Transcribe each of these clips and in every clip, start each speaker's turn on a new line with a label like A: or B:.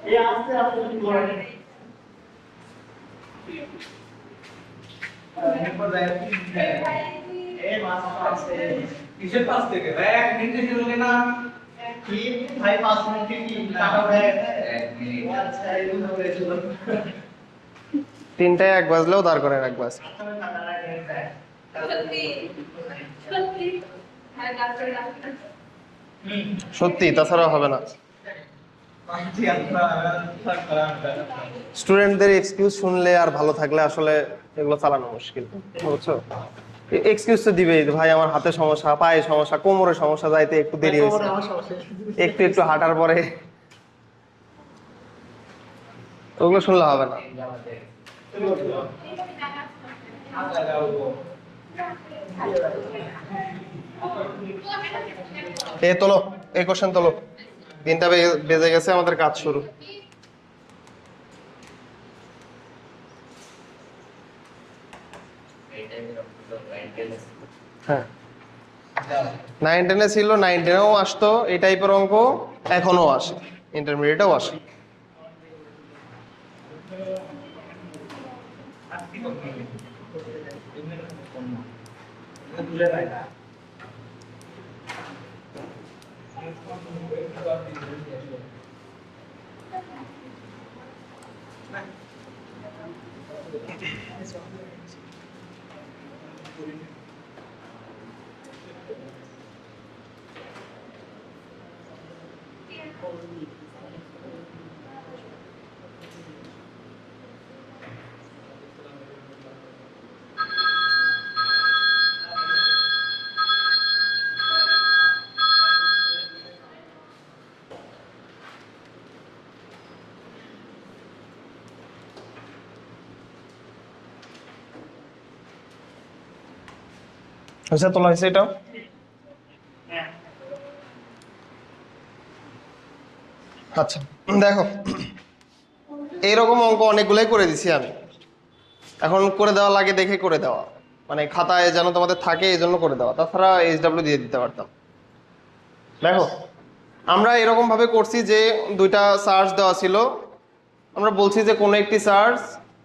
A: এই আস্তে আস্তে করে এই মাস আছে কিসের পাস থেকে এক মিনিট ছিল না কি ভাই 5 মিনিট কি টাকা দেয় 1 মিনিট আচ্ছা এইগুলো হয়েছিল
B: তিনটায় 1 বাজলেও দাঁড় করেন 1 বাজ সত্যি তাছাড়া হবে না স্টুডেন্টদের এক্সকিউজ শুনলে আর ভালো থাকলে আসলে এগুলো চালানো মুশকিল বুঝছো এক্সকিউজ তো দিবেই ভাই আমার হাতে সমস্যা পায়ে সমস্যা কোমরে সমস্যা যাইতে একটু দেরি হয়েছে একটু একটু হাঁটার পরে ওগুলো শুনলে হবে না এ তোলো এই কোশ্চেন তোলো 3টা বেজে গেছে আমাদের কাজ শুরু হ্যাঁ 9-10 এ ছিল 9-10-এও আসতো এই টাইপের অঙ্ক এখনো আসে ইন্টারমিডিয়েটেও আসে হয়েছে তোলা হয়েছে এটা আচ্ছা দেখো এইরকম অঙ্ক অনেকগুলাই করে দিছি আমি এখন করে দেওয়া লাগে দেখে করে দেওয়া মানে খাতায় যেন তোমাদের থাকে এই জন্য করে দেওয়া তাছাড়া SW দিয়ে দিতে পারতাম দেখো আমরা এরকম ভাবে করছি যে 2টা চার্জ দেওয়া ছিল আমরা বলছি যে কোনো একটি চার্জ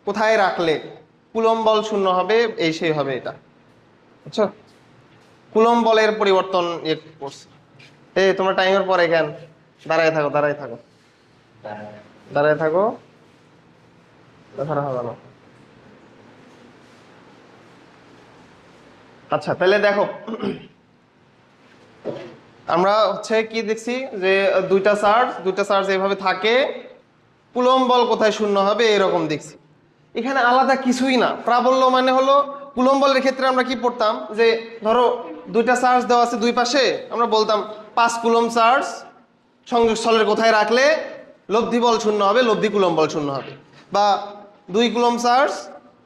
B: কোথায় রাখলে কুলম্ব বল শূন্য হবে এই সেই হবে এটা বুঝছো কুলম্ব বলের পরিবর্তন করছে এই তোমরা টাইমের পরে কেন দাঁড়ায় থাকো তাছাড়া হবে না আচ্ছা তাহলে দেখো আমরা হচ্ছে কি দেখছি যে 2টা চার্জ এইভাবে থাকে কুলম্ব বল কোথায় শূন্য হবে এরকম দেখছি এখানে আলাদা কিছুই না প্রাবল্য মানে হলো কুলম্ব বলের ক্ষেত্রে আমরা কি পড়তাম যে ধরো 2টা চার্জ দেওয়া আছে দুই পাশে আমরা বলতাম 5 কুলম্ব চার্জ সংযোগস্থলের কোথায় রাখলে লব্ধি বল শূন্য হবে লব্ধি কুলম্ব বল শূন্য হবে বা 2 কুলম্ব চার্জ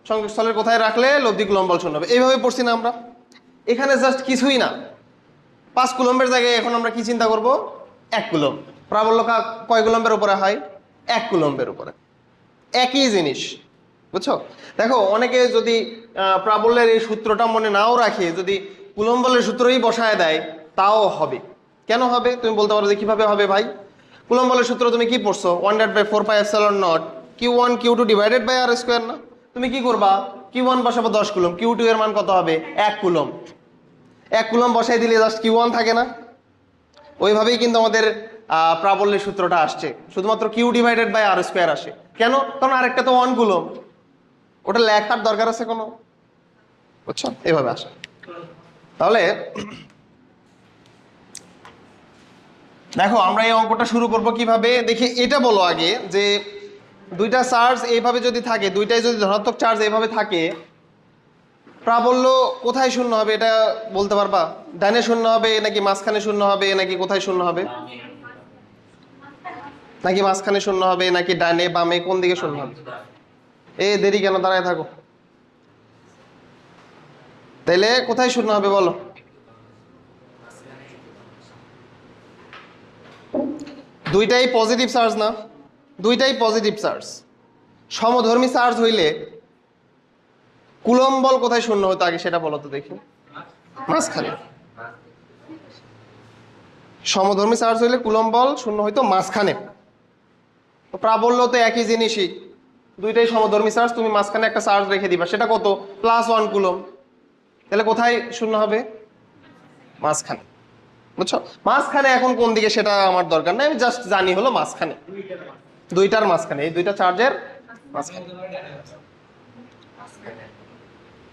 B: সংযোগস্থলের কোথায় রাখলে লব্ধি কুলম্ব বল শূন্য হবে এইভাবে পড়ছি না আমরা এখানে জাস্ট কিছুই না 5 কুলম্বের জায়গায় এখন আমরা কি চিন্তা করব 1 কুলম্ব প্রাবল্য কয় কুলম্বের উপরে হয় 1 কুলম্বের উপরে একই জিনিস বুঝছো দেখো অনেকে যদি প্রাবল্যের এই সূত্রটা মনে নাও রাখে যদি কুলম্ব বলের সূত্রই বসায় দেয় তাও হবে কেন হবে তুমি বলতে পারো যে কিভাবে হবে ভাই কুলম্ব বলের সূত্র তুমি কি পড়ছো 1/4πε0 Q1 Q2 divided by r square না তুমি কি করবা Q1 বসাবো 10 কুলম্ব Q2 এর মান কত হবে 1 কুলম্ব 1 কুলম্ব বসাই দিলে জাস্ট Q1 থাকে না ওইভাবেই কিন্তু আমাদের প্রাবল্যের সূত্রটা আসছে শুধুমাত্র Q divided by r square আসে কেন কারণ আরেকটা তো 1 কুলম্ব ওটা লেখার দরকার আছে কোনো বুঝছো এইভাবে আসে তাহলে দেখো আমরা এই অঙ্কটা শুরু করব কিভাবে দেখি এটা বলো আগে যে 2টা চার্জ এইভাবে যদি থাকে দুইটাই যদি ধনাত্মক চার্জ এইভাবে থাকে প্রাবল্য কোথায় শূন্য হবে এটা বলতে পারবা ডানে শূন্য হবে নাকি মাঝখানে শূন্য হবে নাকি কোথায় শূন্য হবে নাকি মাঝখানে শূন্য হবে নাকি ডানে বামে কোন দিকে শূন্য হবে এই দেরি কেন দাঁড়ায় থাকো তাইলে কোথায় শূন্য হবে বলো দুইটাই পজিটিভ চার্জ না দুইটাই পজিটিভ চার্জ সমধর্মী চার্জ হইলে কুলম্ব বল কোথায় শূন্য হতো আগে সেটা বলো তো দেখি মাঝখানে সমধর্মী চার্জ হইলে কুলম্ব বল শূন্য হইতো মাঝখানে তো প্রাবল্য তো একই জিনিসই, দুইটাই সমধর্মী চার্জ, তুমি মাঝখানে একটা চার্জ রেখে দিবা, সেটা কত +1 কুলম্ব। তাহলে কোথায় শূন্য হবে? মাঝখানে, বুঝছো? মাঝখানে এখন কোন দিকে সেটা আমার দরকার নেই, আমি জাস্ট জানি হলো মাঝখানে, দুইটার মাঝখানে, এই দুইটা চার্জের মাঝখানে।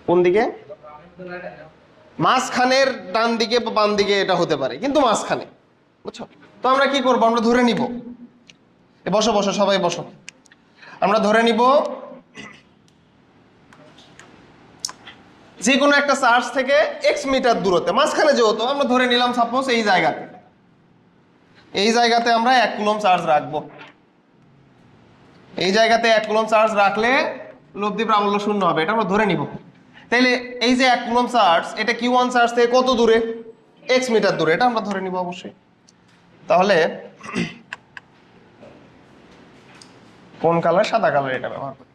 B: কোন দিকে? মাঝখানের ডান দিকে বা বাম দিকে এটা হতে পারে, কিন্তু মাঝখানে, বুঝছো? তো আমরা কি করবো, আমরা ধরে নিব, বসো বসো সবাই বসো, আমরা ধরে নিব যে কোনো একটা চার্জ থেকে x মিটার দূরত্বে মাঝখানে যেহেতু আমরা ধরে নিলাম সাপোজ এই জায়গাতে আমরা 1 কুলম্ব চার্জ রাখবো। এই জায়গাতে 1 কুলম্ব চার্জ রাখলে লব্ধি প্রাবল্য শূন্য হবে, এটা আমরা ধরে নিব। তাইলে এই যে 1 কুলম্ব চার্জ, এটা Q1 চার্জ থেকে কত দূরে? x মিটার দূরে, এটা আমরা ধরে নিব অবশ্যই। তাহলে কোন কালার? সাদা কালার, এটা ব্যবহার করি।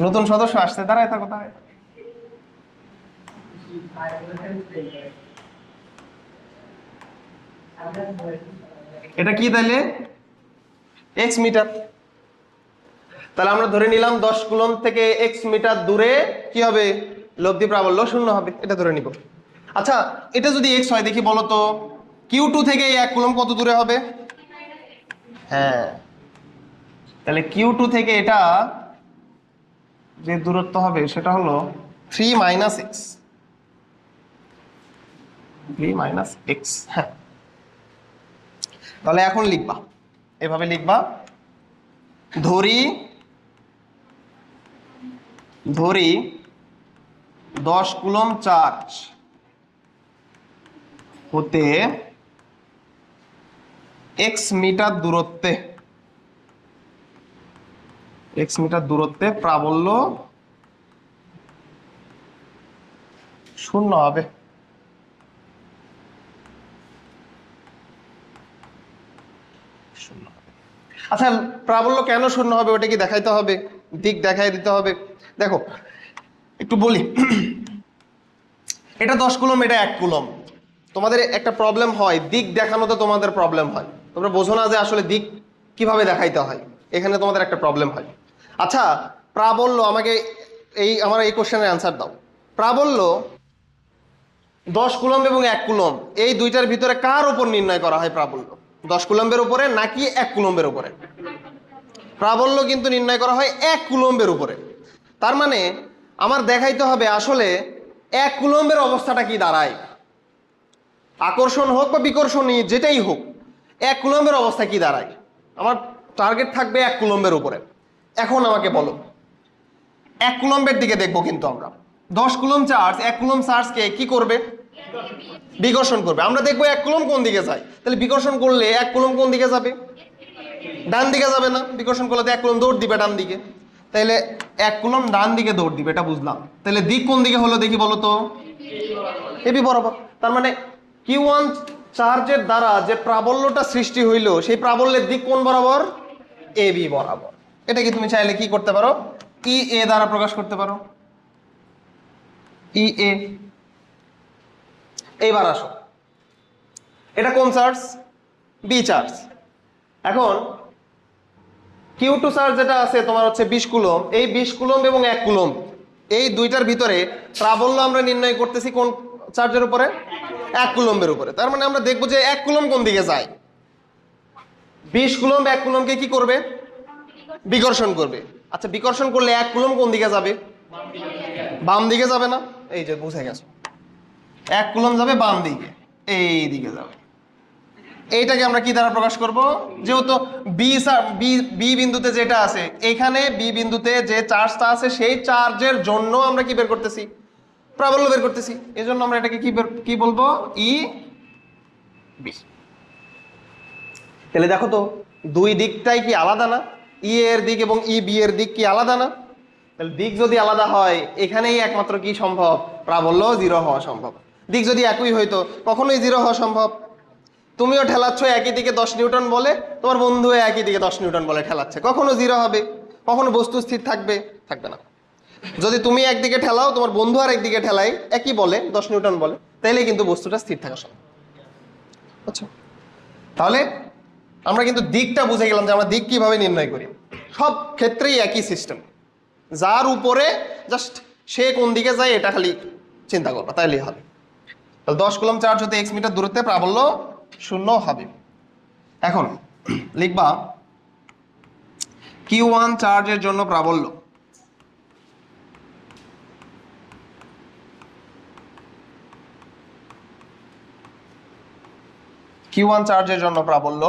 B: নতুন সদস্য আসছে, দাঁড়ায় থাকো, দাঁড়ায়। এটা কি তাহলে? x metre. তাহলে আমরা ধরে নিলাম 10 কুলম্ব থেকে x মিটার দূরে কি হবে? লব্ধি প্রাবল্য শূন্য হবে, এটা ধরে নিব। আচ্ছা, এটা যদি x হয়, দেখি বলো তো Q2 থেকে 1 কুলম্ব কত দূরে হবে? হ্যাঁ, তাহলে Q2 থেকে এটা যে দূরত্ব হবে সেটা হলো 3 - x। 3 - x, হ্যাঁ। তাহলে এখন লিখবা, এভাবে লিখবা, ধরি 10 কুলম্ব চার্জ হতে x মিটার দূরত্বে প্রাবল্য শূন্য হবে। আচ্ছা, প্রাবল্য কেন শূন্য হবে ওটা কি দেখাইতে হবে? দিক দেখাই দিতে হবে। দেখো একটু বলি, এটা 10 কুলম্ব, এটা 1 কুলম্ব। তোমাদের একটা প্রবলেম হয়, দিক দেখানোতে তোমাদের প্রবলেম হয়, তোমরা বোঝো না যে আসলে দিক কিভাবে দেখাইতে হয়, এখানে তোমাদের একটা প্রবলেম হয়। আচ্ছা, প্রাবল্য আমাকে আমার এই কোশ্চেনের অ্যান্সার দাও। প্রাবল্য 10 কুলম্ব এবং 1 কুলম্ব এই দুইটার ভিতরে কার উপর নির্ণয় করা হয় প্রাবল্য? 10 কুলম্বের উপরে নাকি 1 কুলম্বের উপরে? প্রাবল্য কিন্তু নির্ণয় করা হয় 1 কুলম্বের উপরে। তার মানে আমার দেখাইতে হবে আসলে 1 কুলম্বের অবস্থাটা কি দাঁড়ায়, আকর্ষণ হোক বা বিকর্ষণী যেটাই হোক, 1 কুলম্বের অবস্থা কি দাঁড়ায়। আমার টার্গেট থাকবে 1 কুলম্বের উপরে। এখন আমাকে বলো, 1 কুলম্বের দিকে দেখবো, কিন্তু আমরা 10 কুলম্ব চার্জ, 1 কুলম্ব চার্জকে কি করবে? বিকর্ষণ করবে। আমরা দেখবো 1 কুলম্ব কোন দিকে যায়, তাহলে বিকর্ষণ করলে 1 কুলম্ব কোন দিকে যাবে? ডান দিকে যাবে না? বিকর্ষণ করলে তো 1 কুলম্ব দৌড় দিবে ডান দিকে, তাহলে 1 কুলম্ব ডান দিকে দৌড় দিবে, এটা বুঝলাম। তাহলে দিক কোন দিকে হলো দেখি বলো তো? এবি বরাবর। তার মানে Q1 চার্জের দ্বারা যে প্রাবল্যটা সৃষ্টি হইল, সেই প্রাবল্যের দিক কোন বরাবর? এবি বরাবর। এটা কি তুমি চাইলে কি করতে পারো? EA দ্বারা প্রকাশ করতে পারো, EA। এইবার আসো, এটা কোন চার্জ? B charge. এখন Q2 চার্জ যেটা আছে তোমার হচ্ছে 20 কুলম্ব, এই 20 কুলম্ব এবং 1 কুলম্ব এই দুইটার ভিতরে প্রাবল্য আমরা নির্ণয় করতেছি কোন চার্জের উপরে? 1 কুলম্বের উপরে। তার মানে আমরা দেখবো যে 1 কুলম্ব কোন দিকে যায়। 20 কুলম্ব 1 কুলম্বকে কি করবে? বিকর্ষণ করবে। আচ্ছা, বিকর্ষণ করলে 1 কুলম্ব কোন দিকে যাবে? বাম দিকে যাবে না? এই যে বুঝে গেছো, 1 কুলম্ব যাবে বাম দিকে, এই দিকে যাবে। এইটাকে আমরা কি দ্বারা প্রকাশ করব? যেহেতু বি বিন্দুতে যেটা আছে, এখানে বি বিন্দুতে যে চার্জটা আছে সেই চার্জের জন্য আমরা কি বের করতেছি? প্রাবল্য বের করতেছি। এই জন্য আমরা এটাকে কি বলবো? E B. তাহলে দেখো তো, দুই দিকটাই কি আলাদা না? ই এর দিক এবং ই বি এর দিক কি আলাদা না? তাহলে দিক যদি আলাদা হয়, এখানেই একমাত্র কি সম্ভব? প্রাবল্য 0 হওয়া সম্ভব। দিক যদি একই হইতো, কখনোই 0 হওয়া সম্ভব। তুমিও ঠেলাচ্ছ একই দিকে 10 নিউটন বলে, তোমার বন্ধু একই দিকে 10 নিউটন বলে ঠেলাচ্ছে, কখনো 0 হবে? কখনো বস্তু স্থির থাকবে? থাকবে না। যদি তুমি একদিকে ঠেলাও, তোমার বন্ধু আর একদিকে ঠেলাই, একই বলে 10 নিউটন বলে, তাইলে কিন্তু বস্তুটা স্থির থাকা সম্ভব। আচ্ছা, তাহলে আমরা কিন্তু দিকটা বুঝে গেলাম যে আমরা দিক কিভাবে নির্ণয় করি। সব ক্ষেত্রেই একই সিস্টেম, যার উপরে জাস্ট সে কোন দিকে যায় এটা খালি চিন্তা করবা, তাইলেই হবে। তাহলে 10 কুলম্ব চার্জ হতে x মিটার দূরত্বে প্রাবল্য 0 হবে। এখন লিখবা Q1 চার্জের জন্য প্রাবল্য। Q1 চার্জের জন্য প্রাবল্য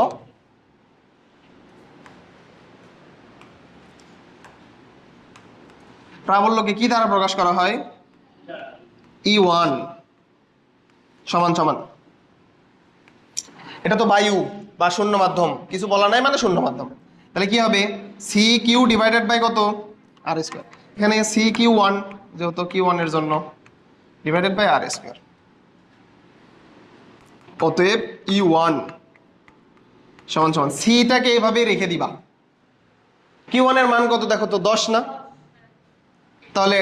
B: প্রাবল্যকে কি দ্বারা প্রকাশ করা হয়? E1 সমান সমান, এটা তো বায়ু বা শূন্য মাধ্যম, কিছু বলা নাই মানে শূন্য মাধ্যম, তাহলে কি হবে CQ ডিভাইডেড বাই কত আর স্কয়ার, এখানে CQ1 যেহেতু Q1 এর জন্য ডিভাইডেড বাই আর স্কয়ার। অতএব E1 সমান সমান সিটাকে এভাবে রেখে দিবা। Q1 এর মান কত দেখো তো 10 না, তাহলে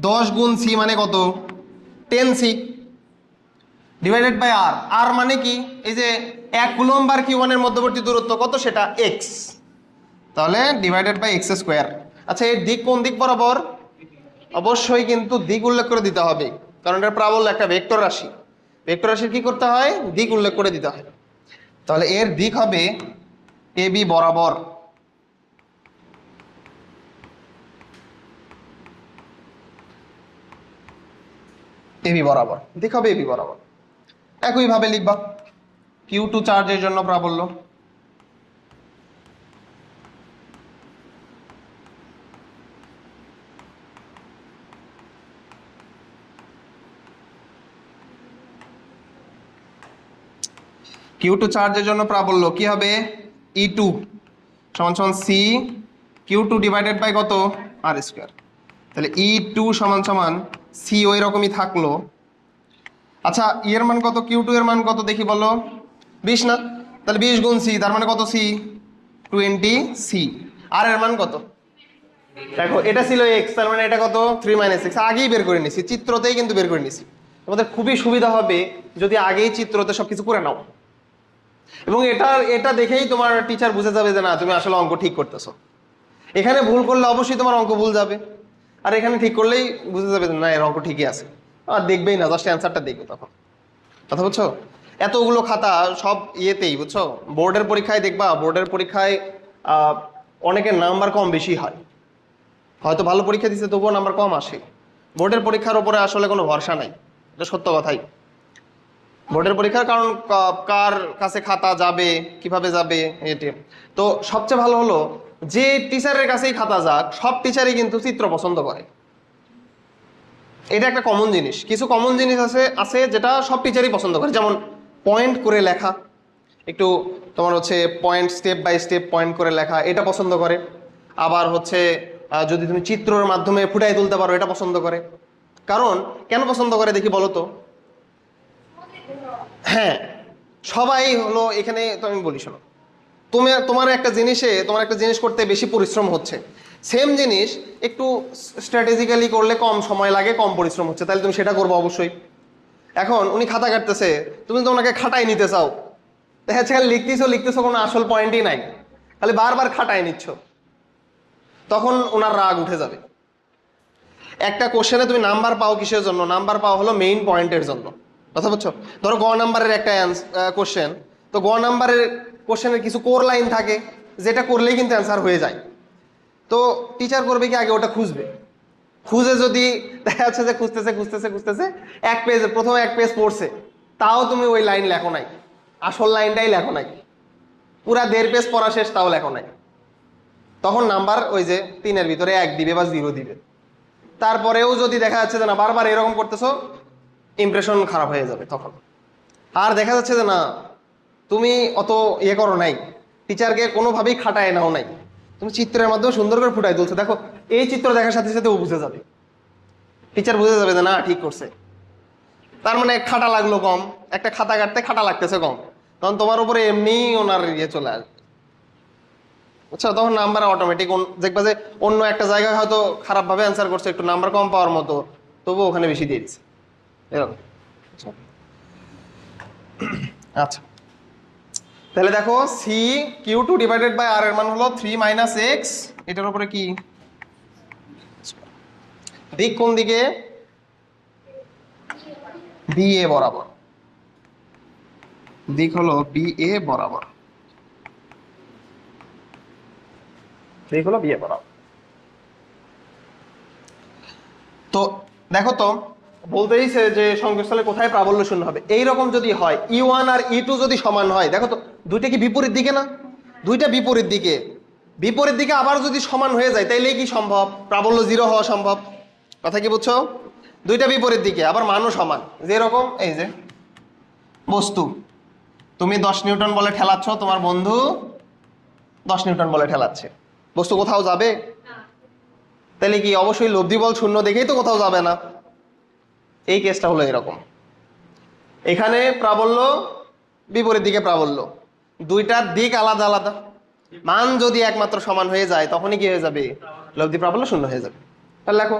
B: 10 গুণ C মানে কত 10C ডিভাইডেড বাই আর, আর মানে কি এই যে 1 কুলম্ব আর Q1 এর মধ্যবর্তী দূরত্ব কত সেটা x, তাহলে ডিভাইডেড বাই x স্কয়ার। আচ্ছা এর দিক কোন দিক বরাবর? অবশ্যই কিন্তু দিক উল্লেখ করে দিতে হবে, কারণ এটা প্রাবল্য একটা ভেক্টর রাশি, ভেক্টর রাশির কি করতে হয় দিক উল্লেখ করে দিতে হয়। তাহলে এর দিক হবে AB বরাবর, AB বরাবর দিক হবে AB বরাবর। একইভাবে লিখবা Q2 চার্জের জন্য প্রাবল্য Q2 চার্জের জন্য প্রাবল্য কি হবে E2 সমান সমান C Q2 ডিভাইডেড বাই কত আর স্কয়ার। তাহলে E2 সমান সমান C ওই রকমই থাকলো। আচ্ছা এর মান কত Q2 এর মান কত দেখি বলো 20 না, তাহলে 20 গুণ C তার মানে কত C 20C। আর এর মান কত দেখো এটা ছিল x, তার মানে এটা কত 3 - x, আগেই বের করে নিছি, চিত্রতেই কিন্তু বের করে নিছি। তোমাদের খুবই সুবিধা হবে যদি আগেই চিত্রতে সবকিছু করে নাও, এবং এটা দেখেই তোমার টিচার বুঝে যাবে যে না তুমি আসলে অঙ্ক ঠিক করতেছো। এখানে ভুল করলে অবশ্যই তোমার অঙ্ক ভুল যাবে, আর এখানে ঠিক করলেই বুঝে যাবে যে না এর অঙ্ক ঠিকই আছে, আর দেখবেই না জাস্ট অ্যান্সারটা দেখবে তখন। কথা বুঝছো? এতগুলো খাতা সব ইয়েতেই বুঝছো, বোর্ডের পরীক্ষায় দেখবা, বোর্ডের পরীক্ষায় অনেকের নাম্বার কম বেশি হয়, হয়তো ভালো পরীক্ষা দিচ্ছে তবুও নাম্বার কম আসে। বোর্ডের পরীক্ষার উপরে আসলে কোনো ভরসা নাই, এটা সত্য কথাই। বোর্ডের পরীক্ষার কারণ কার কাছে খাতা যাবে কিভাবে যাবে এটি, তো সবচেয়ে ভালো হলো যে টিচারের কাছেই খাতা যাক, সব টিচারই কিন্তু চিত্র পছন্দ করে, এটা একটা কমন জিনিস। কিছু কমন জিনিস আছে যেটা সব টিচারই পছন্দ করে, যেমন পয়েন্ট করে লেখা, একটু তোমার হচ্ছে point step by step point করে লেখা, এটা পছন্দ করে। আবার হচ্ছে যদি তুমি চিত্রের মাধ্যমে ফুটাই তুলতে পারো এটা পছন্দ করে। কারণ কেন পছন্দ করে দেখি বলো তো? হ্যাঁ সবাই হলো এখানে, তো আমি বলি শোনো, তোমার একটা জিনিস করতে বেশি পরিশ্রম হচ্ছে, সেম জিনিস একটু স্ট্র্যাটেজিক্যালি করলে কম সময় লাগে কম পরিশ্রম হচ্ছে, তাহলে তুমি সেটা করবো অবশ্যই। এখন উনি খাতা কাটতেছে, তুমি তো ওনাকে খাটাই নিতে চাও, দেখা যাচ্ছে খালি লিখতেছো কোনো আসল পয়েন্টই নাই, খালি বারবার খাটাই নিচ্ছ, তখন ওনার রাগ উঠে যাবে। একটা কোশ্চেনে তুমি নাম্বার পাও কিসের জন্য? নাম্বার পাও হলো মেইন পয়েন্টের জন্য। কথা বুঝছো? ধরো গ নাম্বারের একটা কোশ্চেন, তো গ নাম্বারের কোশ্চেনের কিছু কোর লাইন থাকে যেটা করলেই কিন্তু অ্যান্সার হয়ে যায়, তো টিচার করবে কি আগে ওটা খুঁজে যদি দেখা যাচ্ছে যে খুঁজতেছে প্রথমে এক পেজ পড়ছে, তাও তুমি ওই লাইন লেখো নাই, আসল লাইনটাই লেখো নাই, পুরা 1.5 পেজ পড়া শেষ তাও লেখো নাই, তখন নাম্বার ওই যে 3-এর ভিতরে 1 দিবে বা 0 দিবে। তারপরেও যদি দেখা যাচ্ছে যে না বারবার এরকম করতেছো, ইমপ্রেশন খারাপ হয়ে যাবে তখন। আর দেখা যাচ্ছে যে না তুমি অত ইয়ে করো নাই, টিচারকে কোনোভাবেই খাটায় নাও নাই, তুমি চিত্রের মাধ্যমে সুন্দর করে ফুটাই তুলছো, দেখো এই চিত্র দেখার সাথে সাথে ও বুঝে যাবে, টিচার বুঝে যাবে যে না ঠিক করছে, তার মানে খাটা লাগলো কম, একটা খাতা কাটতে খাটা লাগতেছে কম, তখন তোমার উপরে এমনি ওনার ইয়ে চলে আসবে, বুঝছো? তখন নাম্বার অটোমেটিক দেখবা যে অন্য একটা জায়গায় হয়তো খারাপভাবে অ্যান্সার করছে, একটু নাম্বার কম পাওয়ার মতো, তবুও ওখানে বেশি দিয়ে দিচ্ছে এরকম। আচ্ছা তাহলে দেখো C Q two divided by R এর মান হলো 3 মাইনাস এক্স, এটার উপরে কি দিক কোন দিকে, বি এ বরাবর, দিক হলো বি এ বরাবর, দিক হলো বি এ বরাবর। তো দেখো তো বলতে দিয়েছে যে সংযোগস্থলে কোথায় প্রাবল্য শূন্য হবে। এইরকম যদি হয় E1 আর E2 যদি সমান হয়, দেখো তো দুইটা কি বিপরীত দিকে না, দুইটা বিপরীত দিকে, বিপরীত দিকে আবার যদি সমান হয়ে যায় তাইলে কি সম্ভব, প্রাবল্য 0 হওয়া সম্ভব। কথা কি বুঝছো? দুইটা বিপরীত দিকে আবার মানও সমান, যেরকম এই যে বস্তু, তুমি 10 নিউটন বলে ঠেলাচ্ছ, তোমার বন্ধু 10 নিউটন বলে ঠেলাচ্ছে, বস্তু কোথাও যাবে? তাহলে কি অবশ্যই লব্ধি বল শূন্য দেখেই তো কোথাও যাবে না। এই কেসটা হলো এরকম, এখানে প্রাবল্য বিপরীত দিকে প্রাবল্য, দুইটার দিক আলাদা আলাদা, মান যদি একমাত্র সমান হয়ে যায় তখনই কি হয়ে যাবে, লব্ধি প্রাবল্য শূন্য হয়ে যাবে। তাহলে দেখো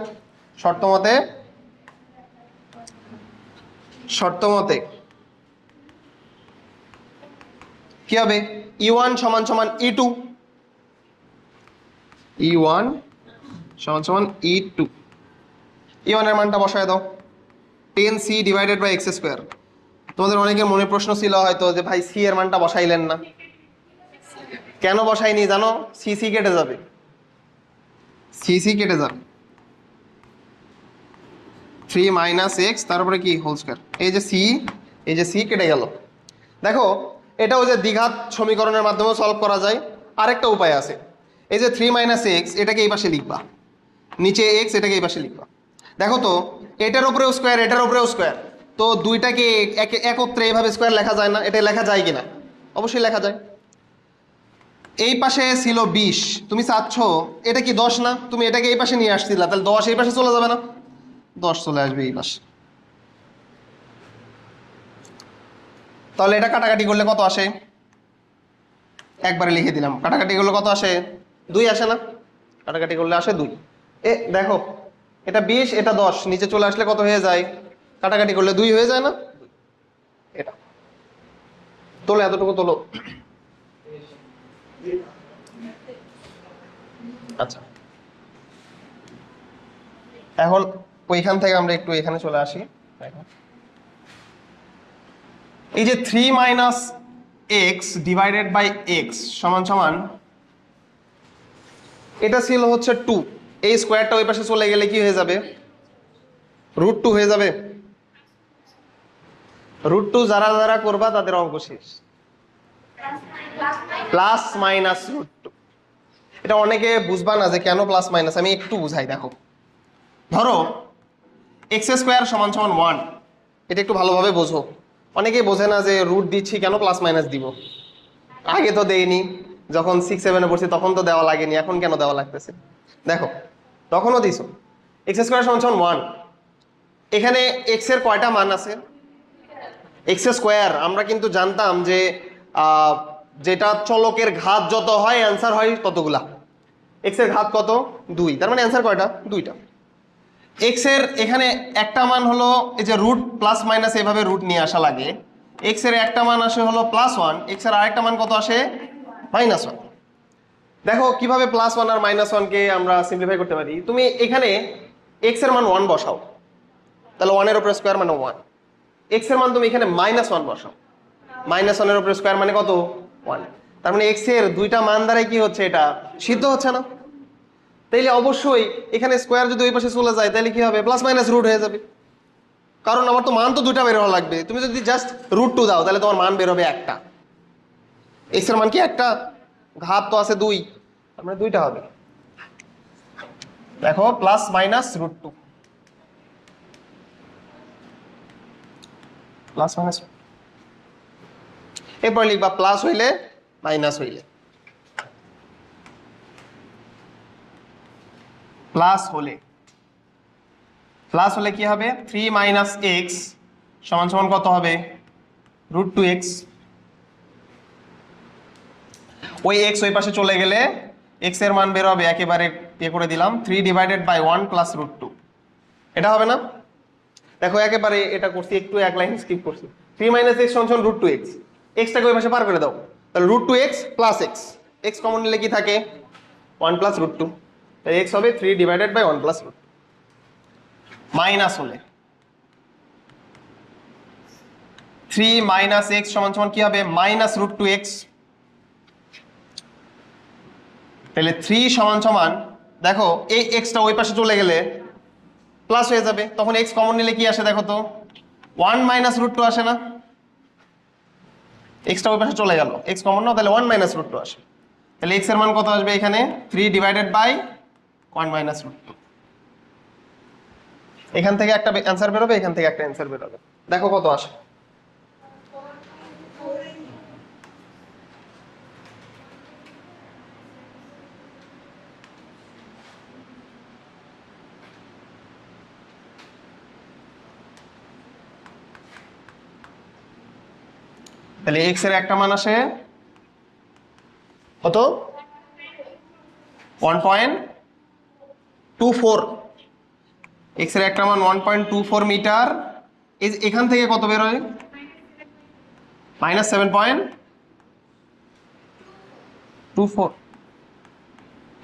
B: শর্ত মতে কি হবে, E1 সমান সমান E2, E1 সমান সমান E2, E1 এর মানটা বসায় দাও 10c divided by x square. তোমাদের অনেকের মনে প্রশ্ন ছিল হয়তো যে ভাই সি এর মানটা বসাইলেন না, কেন বসাইনি জানো? সি কেটে যাবে, সি কেটে যাবে, 3 মাইনাস এক্স তারপরে কি হোল স্কোয়ার, এই যে সি কেটে গেল। দেখো এটাও যে দ্বিঘাত সমীকরণের মাধ্যমে সলভ করা যায়, আরেকটা উপায় আছে, এই যে 3 মাইনাস এক্স এটাকে এই পাশে লিখবা, নিচে এক্স এটাকে এই পাশে লিখবা। দেখো তো এটার উপরেও স্কোয়ার এটার উপরেও স্কোয়ার, তো দুইটাকে একত্রে এইভাবে স্কোয়ার লেখা যায় না? এটা লেখা যায় কিনা? অবশ্যই লেখা যায়। এই পাশে ছিল 20, তুমি চাচ্ছ এটা কি 10 না, তুমি এটাকে এই পাশে নিয়ে আসছিলা, তাহলে 10 এই পাশে চলে যাবে না? 10 চলে আসবে এই পাশে। তাহলে এটা কাটাকাটি করলে কত আসে? একবারে লিখে দিলাম, কাটাকাটি করলে কত আসে? 2 আসে না? কাটাকাটি করলে আসে 2। দেখো এটা 20 এটা 10, নিচে চলে আসলে কত হয়ে যায়? কাটাকাটি করলে 2 হয়ে যায় না? এটা তোলো, এতটুকু তোলো। আচ্ছা এখন ওইখান থেকে আমরা একটু এখানে চলে আসি। এই যে 3 minus x divided by x সমান সমান, এটা ছিল হচ্ছে 2, এই স্কোয়ারটা ওই পাশে চলে গেলে কি হয়ে যাবে? √2 হয়ে যাবে। √2 যারা যারা করবা তাদের অঙ্ক শেষ। প্লাস মাইনাস √2, এটা অনেকে বুঝবা না যে কেন প্লাস মাইনাস, আমি একটু বুঝাই। দেখো ধরো এক্স স্কোয়ার সমান সমান 1, এটা একটু ভালোভাবে বোঝো। অনেকেই বোঝে না যে রুট দিচ্ছি কেন প্লাস মাইনাস দিব, আগে তো দেইনি, যখন 6-7 পড়ছি তখন তো দেওয়া লাগেনি, এখন কেন দেওয়া লাগতেছে? দেখো তখনও দিছো এক্স স্কোয়ার সমান সমান 1, এখানে এক্স এর কয়টা মান আছে? এক্স স্কোয়ার আমরা কিন্তু জানতাম যে যেটা চলকের ঘাত যত হয় অ্যান্সার হয় ততগুলা। এক্স এর ঘাত কত? 2, তার মানে অ্যান্সার কয়টা? 2টা। এক্স এর এখানে একটা মান হলো, এই যে রুট প্লাস মাইনাস এভাবে রুট নিয়ে আসা লাগে, এক্স এর একটা মান আসে হলো +1, এক্স এর আরেকটা মান কত আসে? -1। দেখো কিভাবে +1 আর -1 কে আমরা সিম্পলিফাই করতে পারি। তুমি এখানে এক্স এর মান 1 বসাও, তাহলে 1 এর উপরে স্কোয়ার মানে 1। এক্স এর মান তুমি এখানে -1 বসাও, -1 এর উপরে স্কোয়ার মানে কত? 1। তার মানে এক্স এর দুইটা মান দ্বারাই কি হচ্ছে? এটা সিদ্ধ হচ্ছে না? তাইলে অবশ্যই এখানে স্কোয়ার যদি ওই পাশে চলে যায় তাহলে কি হবে? প্লাস মাইনাস রুট হয়ে যাবে, কারণ আমার তো মান তো দুইটা বের হওয়া লাগবে। তুমি যদি জাস্ট √2 দাও তাহলে তোমার মান বের হবে একটা, এক্স এর মান কি একটা, ঘাত তো আছে 2, তার মানে 2টা হবে। দেখো প্লাস মাইনাস √2, প্লাস মাইনাস, এরপর লিখবা প্লাস হইলে মাইনাস হইলে। প্লাস হলে কি হবে? 3 মাইনাস এক্স সমান সমান কত হবে? √2x। ওই এক্স ওই পাশে চলে গেলে এক্স এর মান বের হবে, একেবারে করে দিলাম 3 ডিভাইডেড বাই 1 প্লাস √2, এটা হবে না? দেখো একেবারে এটা করছি, একটু এক লাইন স্কিপ করছি। 3 মাইনাস এক্স সমান সমান √2x, এক্সটাকে ওই পাশে পার করে দাও, তাহলে √2x plus x, x common নিলে কি থাকে 1 প্লাস √2, তাই এক্স হবে 3 ডিভাইডেড বাই 1 প্লাস √2। মাইনাস হলে 3 মাইনাস এক্স সমান সমান কি হবে মাইনাস √2x। তাহলে 3 সমান সমান দেখো এই এক্সটা ওই পাশে চলে গেলে প্লাস হয়ে যাবে, তখন এক্স কমন নিলে কি আসে দেখো তো 1 মাইনাস √2 আসে না, এক্সটা ওই পাশে চলে গেল, এক্স কমন না, তাহলে 1 মাইনাস √2 আসে। তাহলে এক্স এর মান কত আসবে এখানে 3 ডিভাইডেড বাই 1 মাইনাস √2। এখান থেকে একটা অ্যান্সার বেরোবে, এখান থেকে একটা অ্যান্সার বেরোবে, দেখো কত আসে। তাহলে এক্স এর একটা মান আসে কত 1.24, এক্স এর একটা মান 1.24 মিটার। এখান থেকে কত বের হয় -7.24,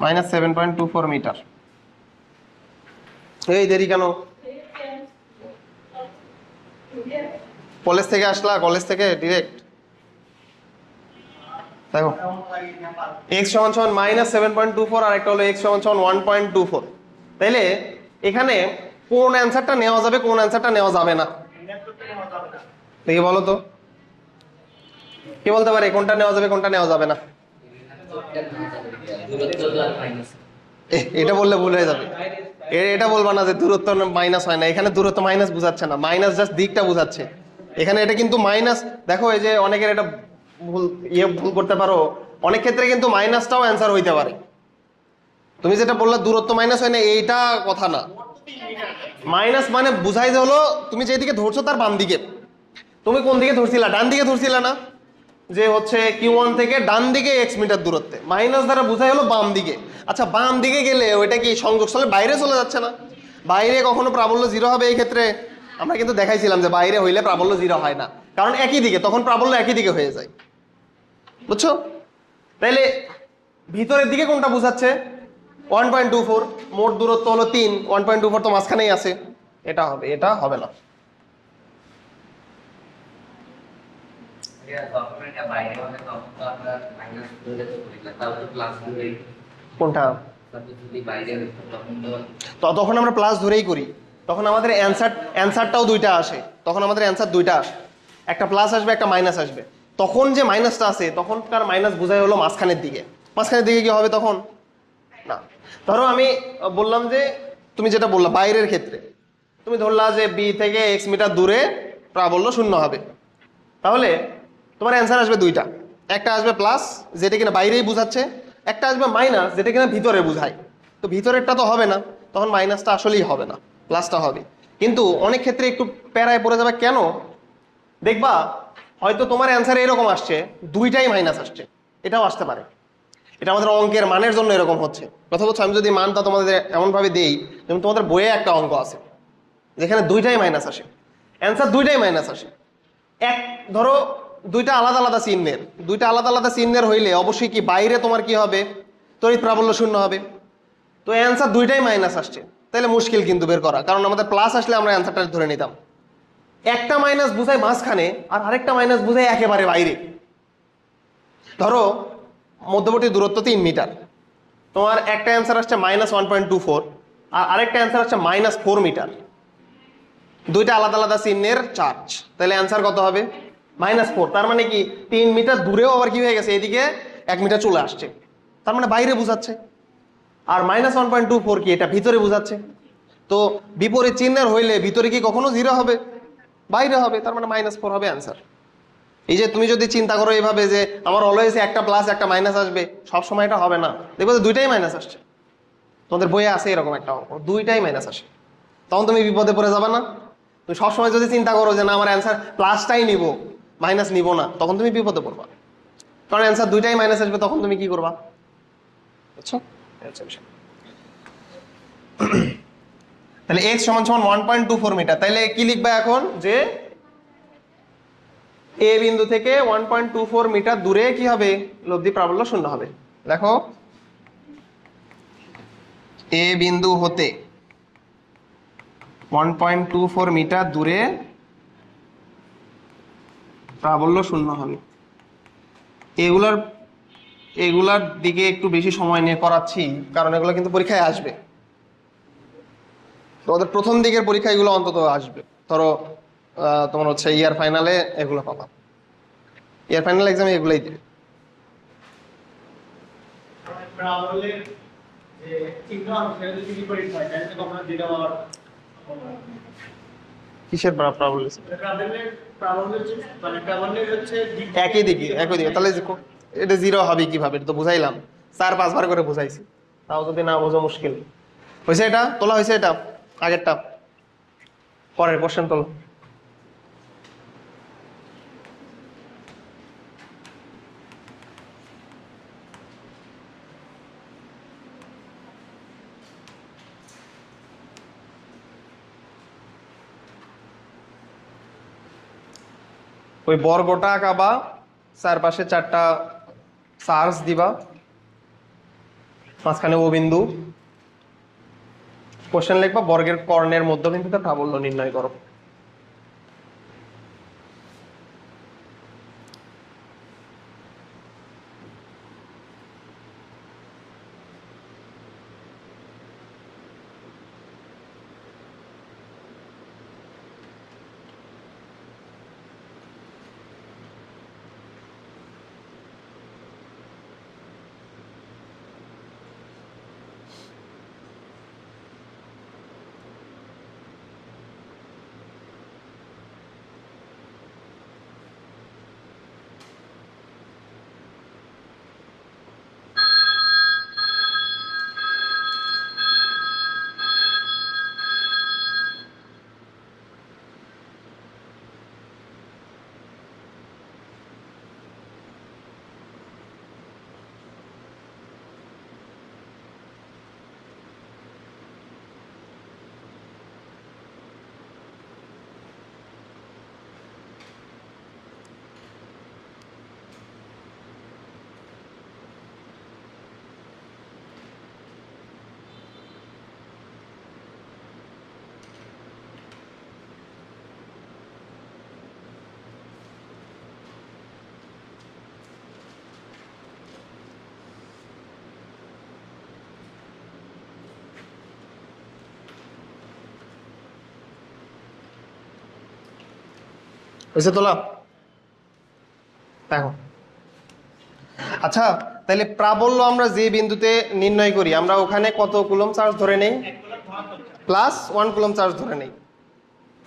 B: -7.24 মিটার। এই দেরি কেন, কলেজ থেকে আসলা, কলেজ থেকে ডিরেক্ট দেখো এক্স সমান সমান -7.24 আর একটা হলো এক্স সমান সমান 1.24। তাইলে এখানে কোন অ্যান্সারটা নেওয়া যাবে কোন অ্যান্সারটা নেওয়া যাবে না দেখি বলো তো, কে বলতে পারে কোনটা নেওয়া যাবে কোনটা নেওয়া যাবে না? এটা বললে ভুল হয়ে যাবে, এটা বলবা না যে দূরত্ব মাইনাস হয় না, এখানে দূরত্ব মাইনাস বুঝাচ্ছে না, মাইনাস জাস্ট দিকটা বুঝাচ্ছে। এখানে এটা কিন্তু মাইনাস, দেখো এই যে অনেকের এটা ভুল করতে পারো, অনেক ক্ষেত্রে কিন্তু মাইনাসটাও অ্যান্সার হইতে পারে। তুমি যেটা বললা দূরত্ব মাইনাস হয় না, এইটা কথা না, মাইনাস মানে বুঝাই যে হলো তুমি যেদিকে ধরছো তার বাম দিকে। তুমি কোন দিকে ধরছিলা, ডান দিকে ধরছিলা না, যে হচ্ছে Q1 থেকে ডান দিকে x মিটার দূরত্বে, মাইনাস দ্বারা বুঝাই হলো বাম দিকে। আচ্ছা বাম দিকে গেলে ওইটা কি সংযোগস্থলের বাইরে চলে যাচ্ছে না? বাইরে কখনো প্রাবল্য 0 হবে? এই ক্ষেত্রে আমরা কিন্তু দেখাইছিলাম যে বাইরে হইলে প্রাবল্য 0 হয় না, কারণ একই দিকে, তখন প্রাবল্য একই দিকে হয়ে যায়, বুঝছো? তাইলে ভিতরের দিকে কোনটা বুঝাচ্ছে 1.24, মোট দূরত্ব হলো 3, 1.24 তো মাঝখানেই আছে, এটা হবে, এটা হবে না। কোনটা? তখন আমরা প্লাস ধরেই করি, তখন আমাদের অ্যান্সারটাও দুইটা আসে, তখন আমাদের অ্যান্সার দুইটা আসে, একটা প্লাস আসবে একটা মাইনাস আসবে। তখন যে মাইনাসটা আছে তখনকার মাইনাস বোঝাই হলো মাঝখানের দিকে, মাঝখানের দিকে কি হবে তখন না। ধরো আমি বললাম যে তুমি যেটা বললা বাইরের ক্ষেত্রে, তুমি ধরলা যে বি থেকে x মিটার দূরে প্রাবল্য 0 হবে, তাহলে তোমার অ্যান্সার আসবে দুইটা, একটা আসবে প্লাস যেটা কিনা বাইরেই বুঝাচ্ছে, একটা আসবে মাইনাস যেটা কিনা ভিতরে বুঝায়। তো ভিতরেরটা তো হবে না, তখন মাইনাসটা আসলেই হবে না, প্লাসটা হবে। কিন্তু অনেক ক্ষেত্রে একটু প্যারায় পড়ে যাবে, কেন দেখবা হয়তো তোমার অ্যান্সার এরকম আসছে দুইটাই মাইনাস আসছে, এটাও আসতে পারে, এটা আমাদের অঙ্কের মানের জন্য এরকম হচ্ছে। কথা বলছো, আমি যদি মানটা তোমাদের এমনভাবে দেই, যেমন তোমাদের বইয়ে একটা অঙ্ক আছে যেখানে দুইটাই মাইনাস আসে, অ্যান্সার দুইটাই মাইনাস আসে। ধরো দুইটা আলাদা আলাদা চিহ্নের, দুইটা আলাদা আলাদা চিহ্নের হইলে অবশ্যই কি বাইরে তোমার কি হবে তড়িৎ প্রাবল্য 0 হবে, তো অ্যান্সার দুইটাই মাইনাস আসছে, তাহলে মুশকিল কিন্তু বের করা, কারণ আমাদের প্লাস আসলে আমরা অ্যান্সারটা ধরে নিতাম। একটা মাইনাস বুঝায় মাঝখানে আর আরেকটা মাইনাস বুঝায় একেবারে বাইরে। ধরো মধ্যবর্তী দূরত্ব 3 মিটার, তোমার একটা অ্যান্সার আসছে -1.24 আর আরেকটা অ্যান্সার আসছে -4 মিটার, দুইটা আলাদা আলাদা চিহ্নের চার্জ, তাহলে অ্যান্সার কত হবে -4। তার মানে কি 3 মিটার দূরেও আবার কি হয়ে গেছে, এদিকে 1 মিটার চলে আসছে, তার মানে বাইরে বুঝাচ্ছে। আর -1.24 কি, এটা ভিতরে বুঝাচ্ছে। তো বিপরীত চিহ্নের হইলে ভিতরে কি কখনো 0 হবে? বাইরে হবে, তার মানে -4 হবে অ্যান্সার। এই যে তুমি যদি চিন্তা করো এইভাবে যে আমার অলওয়েজ একটা প্লাস একটা মাইনাস আসবে, সব সময় এটা হবে না, দেখবো যে দুইটাই মাইনাস আসছে, তোমাদের বইয়ে আছে এরকম একটা অঙ্ক দুইটাই মাইনাস আসে, তখন তুমি বিপদে পড়ে যাবে না? তুমি সবসময় যদি চিন্তা করো যে না আমার অ্যান্সার প্লাসটাই নিব মাইনাস নিব না, তখন তুমি বিপদে পড়বা, কারণ অ্যান্সার দুইটাই মাইনাস আসবে, তখন তুমি কি করবা, বুঝছো? তাহলে x সমান সমান 1.24 মিটার, তাহলে কি লিখবা এখন যে এ বিন্দু থেকে 1.24 মিটার দূরে কি হবে, লব্ধি প্রাবল্য শূন্য হবে। দেখো এ বিন্দু হতে 1.24 মিটার দূরে প্রাবল্য শূন্য হবে। এগুলার দিকে একটু বেশি সময় নিয়ে করাচ্ছি, কারণ এগুলো কিন্তু পরীক্ষায় আসবে। তোমাদের প্রথম দিকের পরীক্ষা এগুলো অন্তত আসবে। ধরো তোমার হচ্ছে ইয়ার ফাইনালে এগুলো পাবা, ইয়ার ফাইনাল এক্সামে এগুলোই দেবে।
A: প্রাবল্যের যে চিহ্ন আছে সেটা যদি বিপরীত হয় তাহলে তো আমরা যেটা আবার
B: কিসের প্রাবল্য?
A: প্রাবল্যের হচ্ছে
B: একই দিকে তাহলে এটা জিরো হবে কিভাবে, এটা তো বুঝাইলাম, 4-5 বার করে বুঝাইছি, তাও যদি না বোঝো মুশকিল। হয়েছে? এটা তোলা হয়েছে? এটা আগেরটা। পরের কোশ্চেন তোলো। ওই বর্গটা আঁকাবা, চারপাশে 4টা সার্চ দিবা, মাঝখানে ও বিন্দু, কোশ্চেন লিখবা বর্গের কর্ণের মধ্যবিন্দুতে প্রাবল্য নির্ণয় করো। হয়েছে তোলা? দেখো আচ্ছা, তাহলে প্রাবল্য আমরা যে বিন্দুতে নির্ণয় করি, আমরা ওখানে কত কুলম্ব চার্জ ধরে নেই? প্লাস 1 কুলম্ব চার্জ ধরে নেই।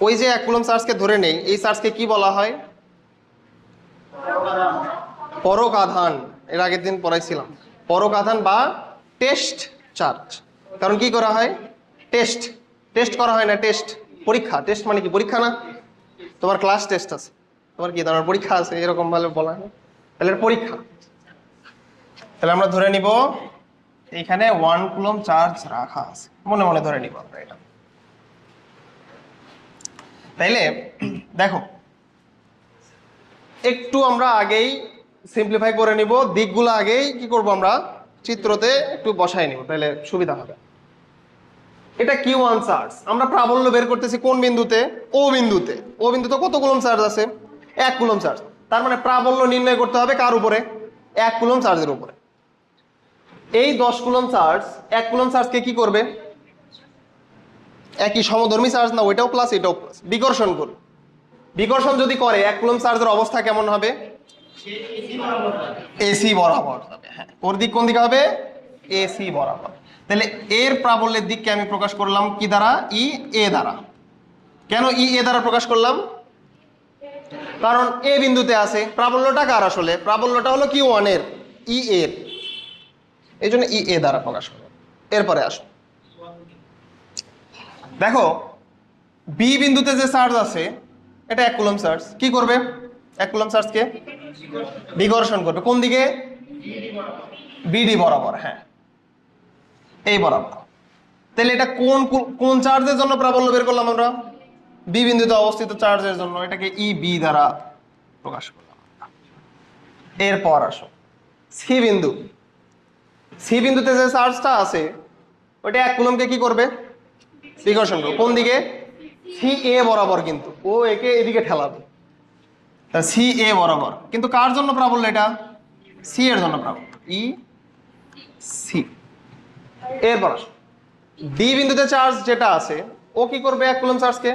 B: ওই যে 1 কুলম্ব চার্জকে ধরে নেই, এই চার্জকে কি বলা হয়? পরক আধান। এর আগের দিন পড়াইছিলাম পরক আধান বা টেস্ট চার্জ। কারণ কি করা হয়? টেস্ট করা হয় না, টেস্ট পরীক্ষা। টেস্ট মানে কি? পরীক্ষা না? তোমার ক্লাস টেস্ট আছে, তোমার কি তোমার পরীক্ষা আছে, এরকম ভাবে বলা হয়। তাহলে পরীক্ষা। তাহলে আমরা ধরে নিব এখানে 1 কুলম্ব চার্জ রাখা আছে, মনে মনে ধরে নিব আমরা এটা। তাইলে দেখো একটু আমরা আগেই সিম্পলিফাই করে নিব, দিকগুলো আগেই কি করব, আমরা চিত্রতে একটু বসাই নিব, তাহলে সুবিধা হবে। এটা Q1 চার্জ, আমরা প্রাবল্য বের করতেছি কোন বিন্দুতে? ও বিন্দুতে। ও বিন্দুতে কত কুলম্ব চার্জ আছে? 1 কুলম্ব চার্জ। তার মানে প্রাবল্য নির্ণয় করতে হবে কার উপরে? 1 কুলম্ব চার্জের উপরে। এই 10 কুলম্ব চার্জ 1 কুলম্ব চার্জকে কি করবে? একই সমধর্মী চার্জ না, ওইটাও প্লাস এটাও প্লাস, বিকর্ষণ করবে। বিকর্ষণ যদি করে 1 কুলম্ব চার্জের অবস্থা কেমন হবে? এসি বরাবর হবে। হ্যাঁ, ওর দিক কোন দিকে হবে? এসি বরাবর। তাহলে এর প্রাবল্যের দিককে আমি প্রকাশ করলাম কি দ্বারা? ই এ দ্বারা। কেন ই এ দ্বারা প্রকাশ করলাম? কারণ এ বিন্দুতে আছে। প্রাবল্যটা কার আসলে? প্রাবল্যটা হলো Q1 এর, ই এর, এই জন্য ই এ দ্বারা প্রকাশ করলাম। এরপরে আসো, দেখো বি বিন্দুতে যে চার্জ আছে এটা 1 কুলম্ব চার্জ। কি করবে? 1 কুলম্ব চার্জকে বিকর্ষণ করবে কোন দিকে? বিডি বরাবর। হ্যাঁ, এই বরাবর। তাহলে এটা কোন চার্জের জন্য প্রাবল্য বের করলাম আমরা? বি বিন্দুতে অবস্থিত চার্জের জন্য। এটাকে ই বি দ্বারা প্রকাশ করলাম। এরপর আসো সি বিন্দু। সি বিন্দুতে যে চার্জটা আছে ওইটা 1 কুলম্বকে কি করবে? বিকর্ষণ করবে। কোন দিকে? সি এ বরাবর, কিন্তু ও একে এদিকে ঠেলাবে। সি এ বরাবর, কিন্তু কার জন্য প্রাবল্য এটা? সি এর জন্য প্রাবল্য, ই সি। এরপর আসো ডি বিন্দুতে চার্জ যেটা আছে ও কি করবে 1 কুলম্ব চার্জকে?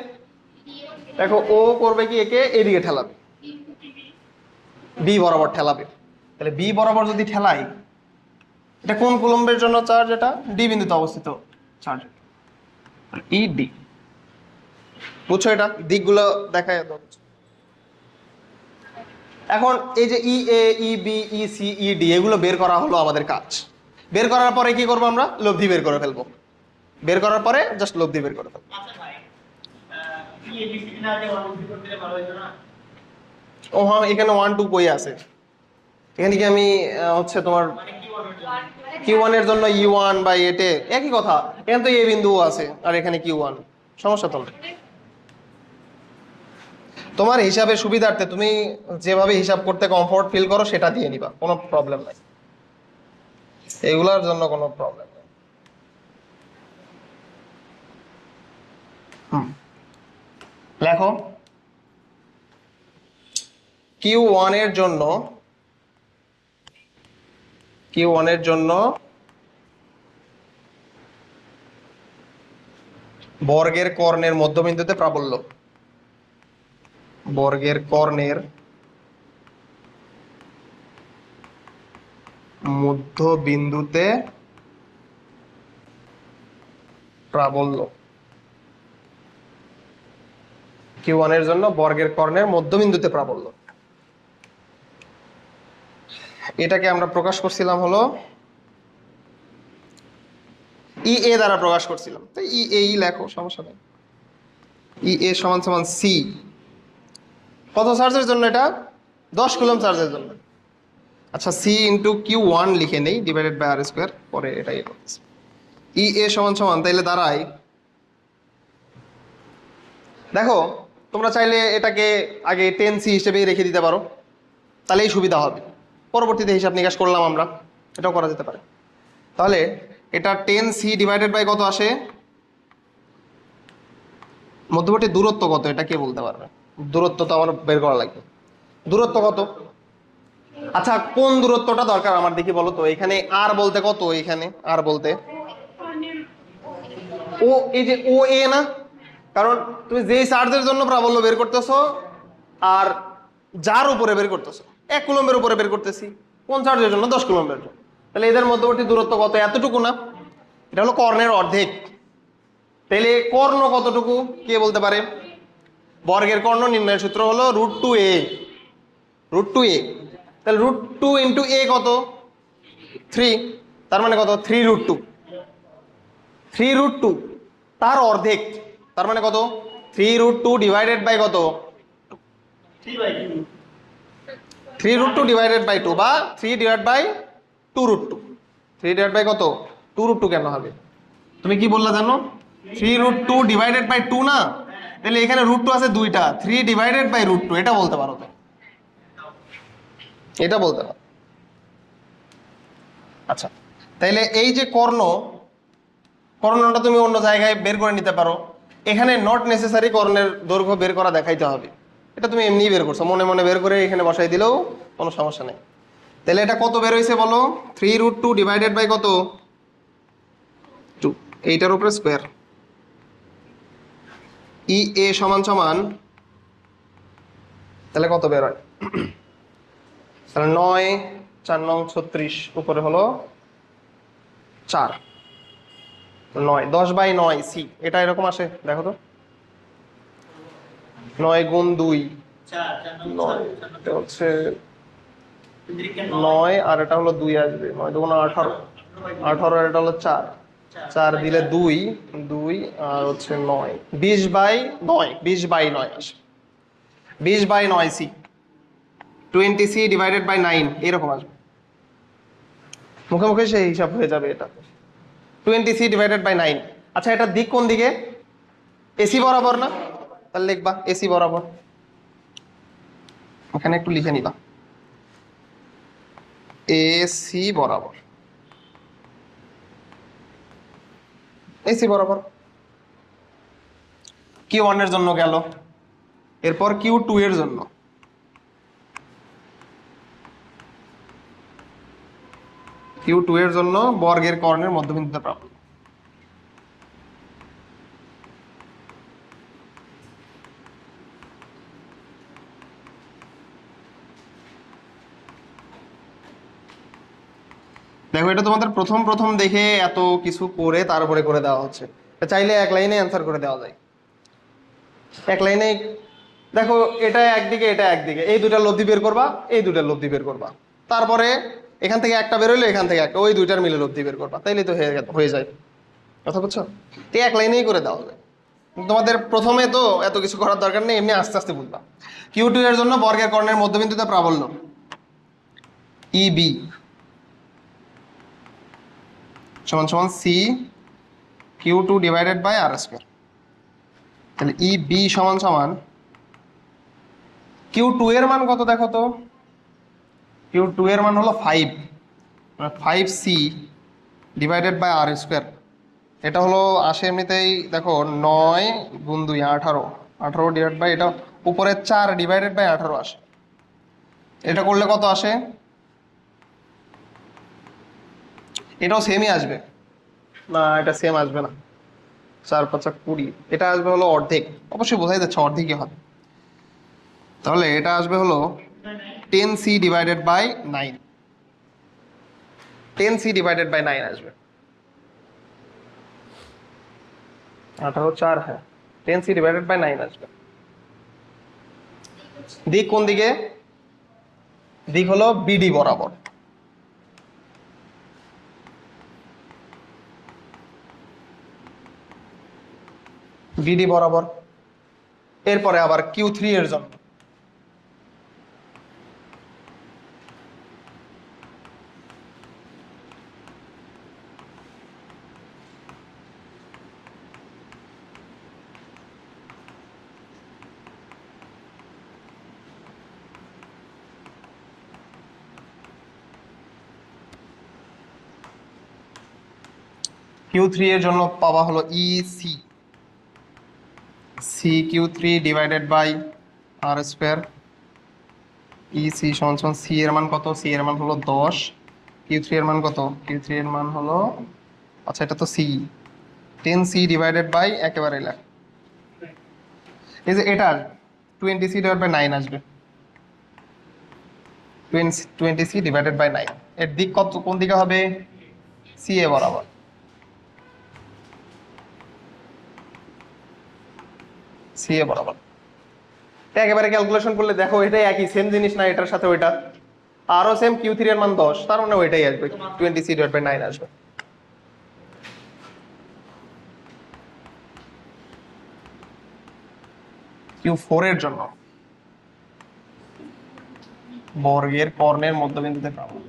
B: দেখো ও করবে কি, একে এদিকে ঠেলাবে, বি বরাবর ঠেলাবে। তাহলে বি বরাবর যদি ঠেলাই, এটা কোন কুলম্বের জন্য চার্জ? এটা ডি বিন্দুতে অবস্থিত চার্জ, ই ডি। বুঝছো? এটা দিকগুলো দেখায় দাও। এখন এই যে E A, E B, E C, E D এগুলো বের করা হলো আমাদের কাজ। বের করার পরে কি করবো আমরা? লব্ধি বের করে ফেলবো। বের করার পরে জাস্ট লব্ধি বের করে ফেলবো।
A: আচ্ছা ভাই, কি এবিসি না যে অনুসরণ করতে দিলে ভালো হতো না?
B: ও হ্যাঁ, এখানে 1 2 বই আছে। এখানে কি আমি হচ্ছে তোমার
A: মানে কি বলবো?
B: Q1 এর জন্য E1 বা এটে একই কথা। এখানে তো এ বিন্দু আছে আর এখানে Q1, সমস্যা তো না। তোমার হিসাবের সুবিধার্থে তুমি যেভাবে হিসাব করতে কমফোর্ট ফিল করো সেটা দিয়ে নিবা, কোনো প্রবলেম নাই, এগুলার জন্য কোনো প্রবলেম নেই। লেখো Q1 এর জন্য বর্গের কর্ণের মধ্যবিন্দুতে প্রাবল্য, বর্গের কর্ণের মধ্যবিন্দুতে প্রাবল্য। Q1 এর জন্য বর্গের কর্ণের মধ্যবিন্দুতে প্রাবল্য, এটাকে আমরা প্রকাশ করছিলাম হলো ই এ দ্বারা প্রকাশ করছিলাম। তো ই এ লেখো, সমস্যা নেই। ই এ সমান সমান সি। কত চার্জের জন্য এটা? 10 কুলম্ব চার্জের জন্য। আচ্ছা, সি ইন্টু Q1 লিখে নেই, ডিভাইডেড বাই আর স্কোয়ার, পরে এটা ইয়ে করতেছি। ই এ সমান সমান তাইলে দাঁড়ায়, দেখো তোমরা চাইলে এটাকে আগে 10C হিসেবেই রেখে দিতে পারো, তাহলেই সুবিধা হবে। পরবর্তীতে হিসাব নিকাশ করলাম আমরা, এটাও করা যেতে পারে। তাহলে এটা 10C ডিভাইডেড বাই কত আসে? মধ্যবর্তী দূরত্ব কত এটা কে বলতে পারবে? দূরত্ব তো আমার বের করা লাগবে। দূরত্ব কত? আচ্ছা, কোন দূরত্বটা দরকার আমার দেখি বলো তো। এখানে আর বলতে কত? এখানে আর বলতে ও, এই যে ও এ না, কারণ তুমি যেই চার্জের জন্য প্রাবল্য বের করতেছো আর যার উপরে বের করতেছো, 1 কুলম্বের উপরে বের করতেছি, কোন চার্জের জন্য? 10 কুলম্বের জন্য। তাহলে এদের মধ্যবর্তী দূরত্ব কত? এতটুকু না? এটা হলো কর্ণের অর্ধেক। তাহলে কর্ণ কতটুকু কে বলতে পারে? বর্গের কর্ণ নির্ণয়ের সূত্র হলো √2a, √2a। তাহলে √2 ইন্টু এ কত? 3, তার মানে কত? 3√2। 3√2 তার অর্ধেক, তার মানে কত? 3√2 ডিভাইডেড বাই কত? 3√2 ডিভাইডেড বাই 2 বা 3 ডিভাইড বাই 2√2। 3 ডিভাইড বাই কত? 2√2 কেন হবে? তুমি কি বললা জানো? 3√2 ডিভাইডেড বাই 2 না? তাহলে এখানে √2 আছে দুইটা, 3 ডিভাইডেড বাই √2 এটা বলতে পারো তো, এটা বলতে পারো। আচ্ছা, তাইলে এই যে কর্ণটা তুমি অন্য জায়গায় বের করে নিতে পারো। এখানে নট নেসেসারি কর্ণের দৈর্ঘ্য বের করা দেখাইতে হবে, এটা তুমি এমনিই বের করছো, মনে মনে বের করে এখানে বসাই দিলেও কোনো সমস্যা নেই। তাহলে এটা কত বের হয়েছে বলো? 3√2 ডিভাইডেড বাই কত? 2, এইটার উপরে স্কোয়ার। ই এ সমান সমান তাহলে কত বের হয়? তাহলে 9 4 9 36, উপরে হলো 4, 9 10 বাই 9 সি, এটা এরকম আসে দেখো তো। 9 গুণ 2 9, এটা হচ্ছে 9 আর এটা হলো 2 আসবে, 9 দুগুণ 18, 18 আর এটা হলো 4, 4 দিলে 2 2 আর হচ্ছে 9, 20 বাই 9, 20 বাই 9 আসে, 20 by 9 C, 20C divided by 9 এরকম আসবে। মুখে মুখে সেই হিসাব হয়ে যাবে এটা, 20C ডিভাইডেড বাই 9। আচ্ছা, এটা দিক কোন দিকে? এসি বরাবর না? তাহলে লিখবা এসি বরাবর। এখানে একটু লিখে নিলাম এসি বরাবর, এসি বরাবর Q1 এর জন্য গেল। এরপর Q2 এর জন্য Q2 এর জন্য বর্গের কর্ণের মধ্যবিন্দুতে প্রাপ্ত। দেখো এটা তোমাদের প্রথম প্রথম দেখে এত কিছু করে তারপরে করে দেওয়া হচ্ছে, চাইলে এক লাইনে অ্যান্সার করে দেওয়া যায়। এক লাইনে দেখো এটা একদিকে এটা একদিকে, এই দুটার লব্ধি বের করবা, এই দুটার লব্ধি বের করবা, তারপরে এখান থেকে একটা বের হইলো, এখান থেকে একটা, ওই দুইটার মিলে লব্ধি বের করবা, তাইলে তো হয়ে যায়। কথা বুঝছো? তো এক লাইনেই করে দেওয়া হবে। তোমাদের প্রথমে তো এত কিছু করার দরকার নেই, এমনি আস্তে আস্তে বুঝবা। Q2 এর জন্য বর্গের কর্ণের মধ্যবিন্দুতে প্রাবল্য EB সমান সমান C Q2 divided by R square. তাহলে EB সমান সমান Q2 এর মান কত দেখো তো, Q2 এর মান হলো 5, 5C divided by R square. এটা হলো আসে এমনিতেই দেখো 9 গুণ 2 18, 18 ডিভাইড বাই এটা উপরে 4 ডিভাইডেড বাই 18 আসে। এটা করলে কত আসে? এটাও সেমই আসবে না, এটা সেম আসবে না, 4 5 20, এটা আসবে হলো অর্ধেক। অবশ্যই বোঝাই যাচ্ছে অর্ধেকই হবে। তাহলে এটা আসবে হলো 10C divided by 9, 10C divided by 9 আসবে। 18 4, হ্যাঁ 10C ডিভাইডেড বাই 9 আসবে। দিক কোন দিকে? দিক হলো বিডি বরাবর। বিডি বরাবর। এরপরে আবার Q3 এর জন্য Q3 এর জন্য পাওয়া হলো EC CQ3 divided by R square. EC সমান সমান C এর মান কত? C এর মান হলো 10, Q3 এর মান কত? Q3 এর মান হলো, আচ্ছা এটা তো C, 10C ডিভাইডেড বাই একেবারে লেখ, এই যে এটা 20C ডিভাইড বাই 9 আসবে, 20C ডিভাইডেড বাই 9। এর দিক কত, কোন দিকে হবে? CA বরাবর। CA বরাবর একেবারে ক্যালকুলেশন করলে দেখো এটাই একই, সেম জিনিস না এটার সাথে ওইটা, আরও সেম। Q3 এর মান 10, তার মানে ওইটাই আসবে, 20C ডিভাইড বাই 9 আসবে। Q4 এর জন্য বর্গের কর্ণের মধ্যবিন্দুতে প্রাবল্য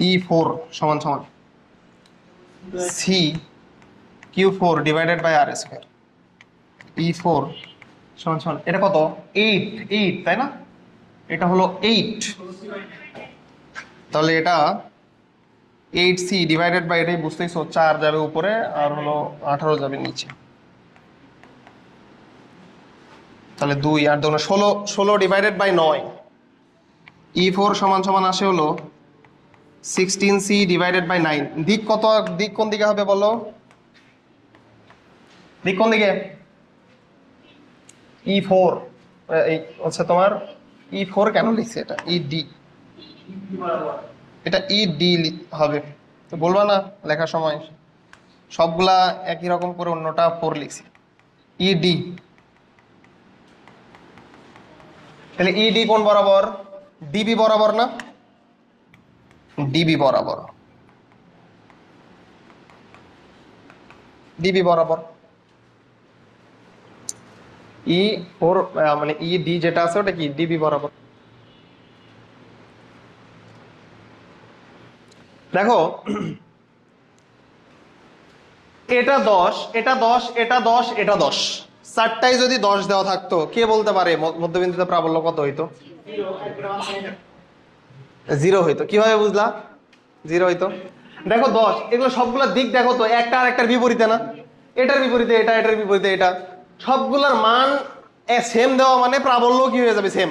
B: E4 সমান সমান C Q4 divided by R square. E4 সমান সমান এটা কত? 8, তাই না? এটা হলো 8, তাহলে এটা 8C ডিভাইডেড বাই, এটাই বুঝতেইছো, 4 যাবে উপরে আর হলো 18 যাবে নিচে, তাহলে 2 আর 2 16 ডিভাইডেড বাই 9। E4 সমান সমান আসে হলো 16C ডিভাইডেড বাই 9। দিক কত, দিক কোন দিকে হবে বলো? দিক কোন দিকে? E4, এই হচ্ছে তোমার E4 কেন লিখছে এটা? ED, এটা ED হবে, তো বলবা না লেখার সময় সবগুলা একই রকম করে অন্যটা 4 লিখছি, ED। তাহলে ED কোন বরাবর? DB বরাবর না? DB বরাবর, DB বরাবর। ই ফোর মানে ই ডি যেটা আছে ওটা কি ডিবি বরাবর। দেখো এটা 10, এটা 10, এটা 10, এটা 10, চারটায় যদি 10 দেওয়া থাকতো কে বলতে পারে মধ্যবিন্দুতে প্রাবল্য কত হইতো? 0 হইতো। কিভাবে বুঝলা 0 হইতো? দেখো 10, এগুলো সবগুলো দিক দেখো তো, একটা আর একটার বিপরীতে না, এটার বিপরীতে এটা, এটার বিপরীতে এটা, সবগুলোর মান সেম দেওয়া মানে প্রাবল্য কি হয়ে যাবে সেম।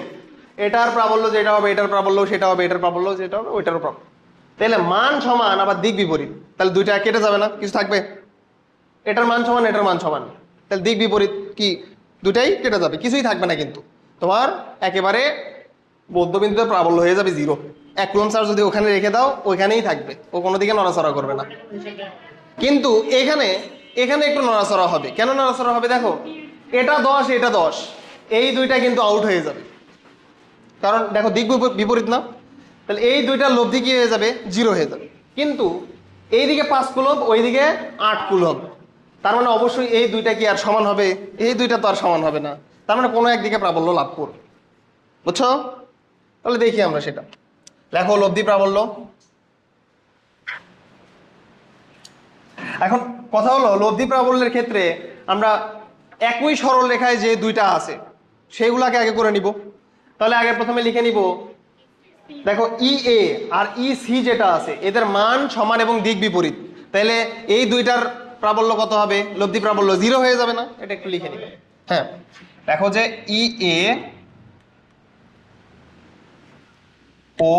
B: এটার প্রাবল্য যেটা হবে এটার প্রাবল্য সেটা হবে, এটার প্রাবল্য যেটা হবে ওইটারও প্রাবল্য। তাহলে মান সমান আবার দিক বিপরীত, তাহলে দুইটা কেটে যাবে না, কিছু থাকবে? এটার মান সমান এটার মান সমান, তাহলে দিক বিপরীত কি দুটাই কেটে যাবে, কিছুই থাকবে না। কিন্তু তোমার একেবারে মধ্যবিন্দুতে প্রাবল্য হয়ে যাবে 0। 1 কুলম্ব চার্জ যদি ওখানে রেখে দাও ওইখানেই থাকবে, ও কোনো দিকে নড়াচড়া করবে না। কিন্তু এখানে এখানে একটু নড়াচড়া হবে। কেন নড়াচড়া হবে? দেখো এটা 10, এটা 10, এই দুইটা কিন্তু আউট হয়ে যাবে, কারণ দেখো দিক বিপরীত না। তাহলে এই দুইটা লব্ধি কি হয়ে যাবে? 0 হয়ে যাবে। কিন্তু এইদিকে 5 কুলম্ব, ওইদিকে 8 কুলম্ব, তার মানে অবশ্যই এই দুইটা কি আর সমান হবে? এই দুইটা তো আর সমান হবে না, তার মানে কোনো একদিকে প্রাবল্য লাভ করবে। বুঝছো? তাহলে দেখি আমরা সেটা। লেখো লব্ধি প্রাবল্য। এখন কথা হলো লব্ধি প্রাবল্যের ক্ষেত্রে আমরা একই সরল রেখায় যে দুইটা আছে সেগুলাকে আগে করে নিব। তাহলে আগে প্রথমে লিখে নিব, দেখো ই এ আর ই সি যেটা আছে এদের মান সমান এবং দিক বিপরীত, তাহলে এই দুইটার প্রাবল্য কত হবে? লব্ধি প্রাবল্য 0 হয়ে যাবে না? এটা একটু লিখে নিব। হ্যাঁ, দেখো যে ই এ ও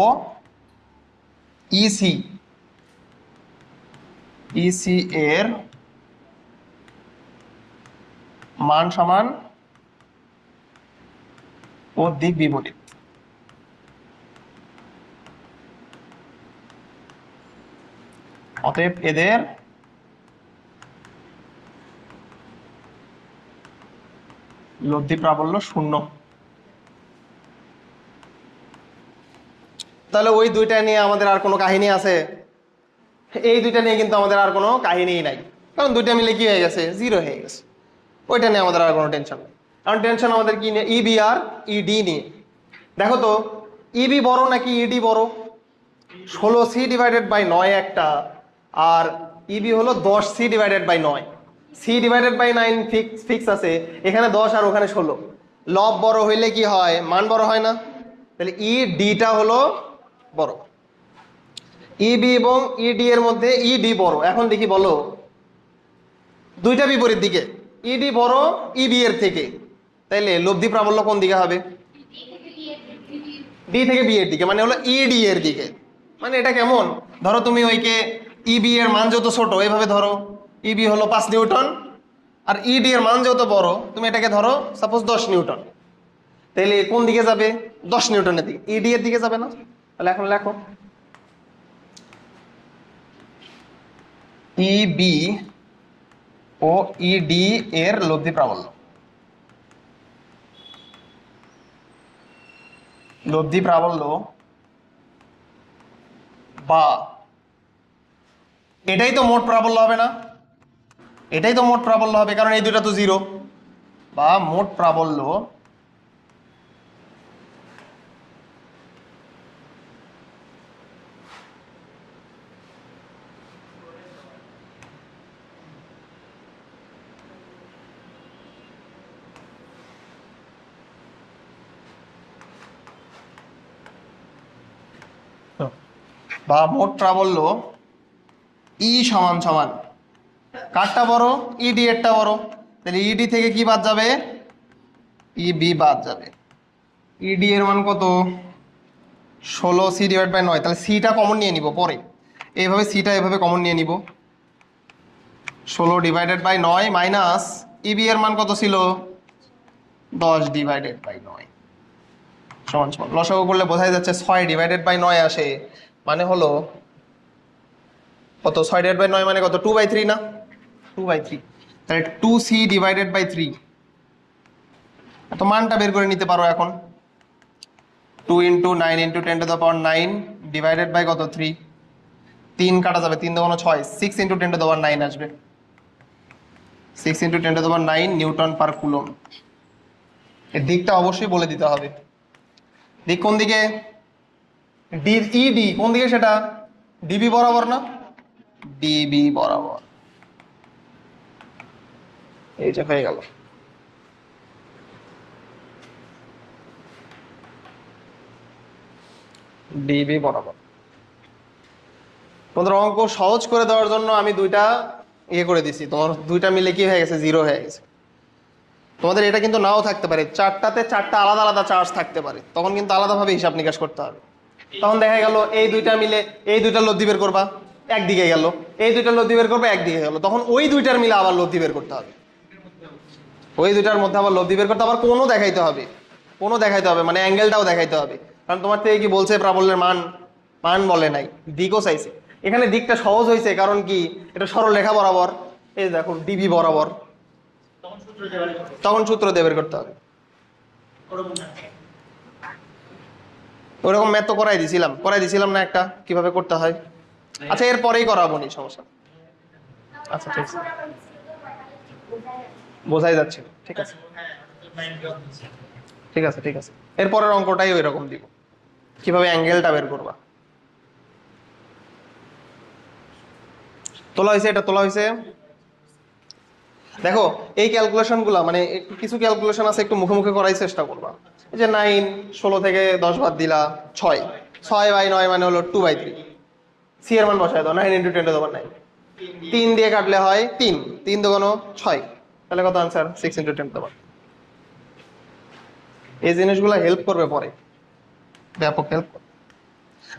B: ইসি, ইসি এর মান সমান ও দিক বিপরীত। অতএব এদের লব্ধি প্রাবল্য 0। তাহলে ওই দুইটা নিয়ে আমাদের আর কোনো কাহিনী আছে? এই দুইটা নিয়ে কিন্তু আমাদের আর কোনো কাহিনীই নাই, কারণ দুইটা মিলে কি হয়ে গেছে? 0 হয়ে গেছে। ওইটা নিয়ে আমাদের আর কোনো টেনশন নেই। কারণ টেনশন আমাদের কি নিয়ে? ইবি আর ইডি নিয়ে। দেখো তো ইবি বড় নাকি ইডি বড়? 16c ডিভাইডেড বাই 9 একটা, আর ইবি হলো 10c divided by 9। c divided by 9 fix আছে, এখানে 10 আর ওখানে 16। লব বড় হইলে কি হয়? মান বড় হয় না? তাহলে ই ডিটা হলো বড়। ইবি এবং ইডি এর মধ্যে ইডি বড়। এখন দেখি বলো, দুইটা বিপরীত দিকে, ইডি বড় ইবি এর থেকে, তাইলে লব্ধি প্রাবল্য কোন দিকে হবে? ডি থেকে বি এর দিকে, মানে হলো ইডি এর দিকে। মানে এটা কেমন? ধরো তুমি ওইকে ইবি এর মান যত ছোট এইভাবে ধরো, ইবি হলো 5 নিউটন আর ইডি এর মান যত বড় তুমি এটাকে ধরো সাপোজ 10 নিউটন, তাহলে কোন দিকে যাবে? 10 নিউটনের দিকে, ইডি এর দিকে যাবে না? তাহলে এখন লেখো ইবি ও ইডি এর লব্ধি প্রাবল্য। লব্ধি প্রাবল্য বা এটাই তো মোট প্রাবল্য হবে না? এটাই তো মোট প্রাবল্য হবে, কারণ এই দুটো তো 0। বা মোট প্রাবল্য বা মোট প্রাবল্য ই সমান সমান কারটা বড়? ইডি এরটা বড়, তাহলে ইডি থেকে কি বাদ যাবে? ইবি বাদ যাবে। ইডি এর মান কত? 16c ডিভাইড বাই 9, তাহলে সিটা কমন নিয়ে নিব পরে, এইভাবে সিটা এভাবে কমন নিয়ে নিব। 16 ডিভাইডেড বাই 9 মাইনাস ইবি এর মান কত ছিল? 10 ডিভাইডেড বাই 9 সমান সমান, লসাগু করলে বোঝাই যাচ্ছে 6 ডিভাইডেড বাই 9 আসে, মানে হলো কত? 6 ডিভাইড বাই 9 মানে কত? 2/3 না? 2/3, তাহলে 2c ডিভাইডেড বাই 3। তো মানটা বের করে নিতে পারো এখন। 2 into 9 into 10 to the power 9 divided by কত? 3। 3 কাটা যাবে, 3 2 6, 6 ইন্টু 10 টু দ্য পাওয়ার 9 আসবে। 6 into 10 to the power 9 Newton per coulomb. এর দিকটা অবশ্যই বলে দিতে হবে। দিক কোন দিকে? ডি কোন দিকে সেটা? ডিবি বরাবর না? ডিবি বরাবর। এই যে হয়ে গেল। ডিবি বরাবর। তোমাদের অঙ্ক সহজ করে দেওয়ার জন্য আমি দুইটা করে দিছি, তোমার দুইটা মিলে কি হয়ে গেছে? 0 হয়ে গেছে। তোমাদের এটা কিন্তু নাও থাকতে পারে, চারটাতে চারটা আলাদা আলাদা চার্জ থাকতে পারে, তখন কিন্তু আলাদাভাবে হিসাব নিকাশ করতে হবে। তখন দেখা গেল এই দুইটা মিলে এই দুইটা লব্ধি বের করবা, একদিকে গেল, এই দুইটা লব্ধি বের করবা একদিকে গেল, তখন ওই দুইটার মিলে আবার লব্ধি বের করতে হবে। ওই দুইটার মধ্যে আবার লব্ধি বের করতে আবার কোনো দেখাইতে হবে, কোনো দেখাইতে হবে, মানে অ্যাঙ্গেলটাও দেখাইতে হবে। কারণ তোমার থেকে কি বলছে? প্রাবল্যের মান মান বলে নাই, দিকও চাইছে। এখানে দিকটা সহজ হয়েছে কারণ কি, এটা সরল রেখা বরাবর, এই দেখো ডিবি বরাবর, তখন সূত্র দিয়ে বের করতে হবে। ওরকম ম্যাথ তো করাই দিছিলাম না একটা, কিভাবে করতে হয়। আচ্ছা এরপরেই করাবো নি, সমস্যা। আচ্ছা ঠিক আছে, বোঝাই যাচ্ছে, ঠিক আছে ঠিক আছে ঠিক আছে। এরপরের অঙ্কটাই ওই রকম দিব, কিভাবে অ্যাঙ্গেলটা বের করবা। তোলা হয়েছে, এটা তোলা হয়েছে। দেখো এই ক্যালকুলেশন গুলা, মানে একটু কিছু ক্যালকুলেশন আছে একটু মুখে মুখে করার চেষ্টা করবা। এই যে 9, 16 থেকে 10 বাদ দিলা 6, 6/9 মানে হলো 2/3। সি এর মান বসায় দাও, 9 × 10⁹। 3 দিয়ে কাটলে হয় 3, 3 দুগুণ 6, তাহলে কত আনসার? 6 × 10⁻। এই জিনিসগুলো হেল্প করবে পরে, ব্যাপক হেল্প করবে।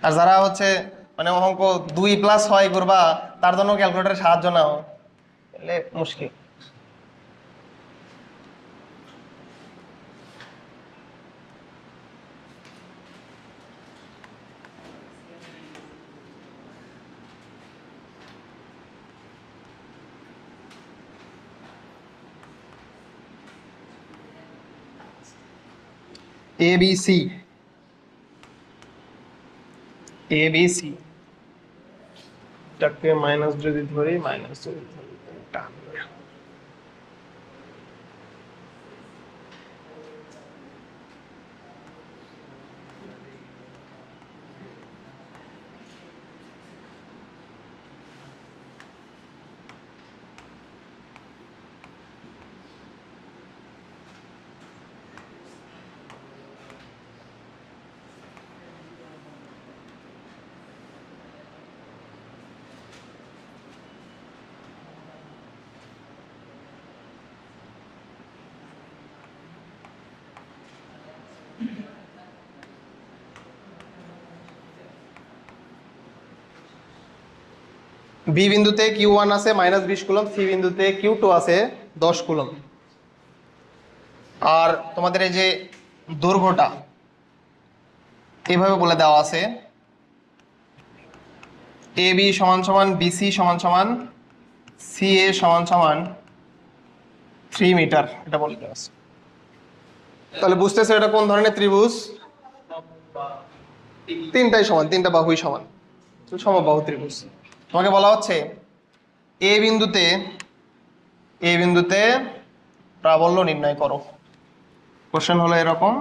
B: আর যারা হচ্ছে মানে অঙ্ক 2+6 করবা, তার জন্য ক্যালকুলেটরের সাহায্য নাও, তাহলে মুশকিল। ABC টাকে মাইনাস যদি ধরি, টান। বি বিন্দুতে Q1 আছে -20 কুলম্ব, সি বিন্দুতে Q2 আছে 10 কুলম্ব। আর তোমাদের এই যে দৈর্ঘ্যটা এভাবে বলে দেওয়া আছে, AB = BC = CA = 3 মিটার, এটা বলে দেওয়া আছে। তাহলে বুঝতেছো এটা কোন ধরনের ত্রিভুজ? তিনটাই সমান, তিনটা বাহুই সমান, সমবাহু ত্রিভুজ। তোমাকে বলা হচ্ছে এ বিন্দুতে প্রাবল্য নির্ণয় করো। কোশ্চেন হলো এরকম,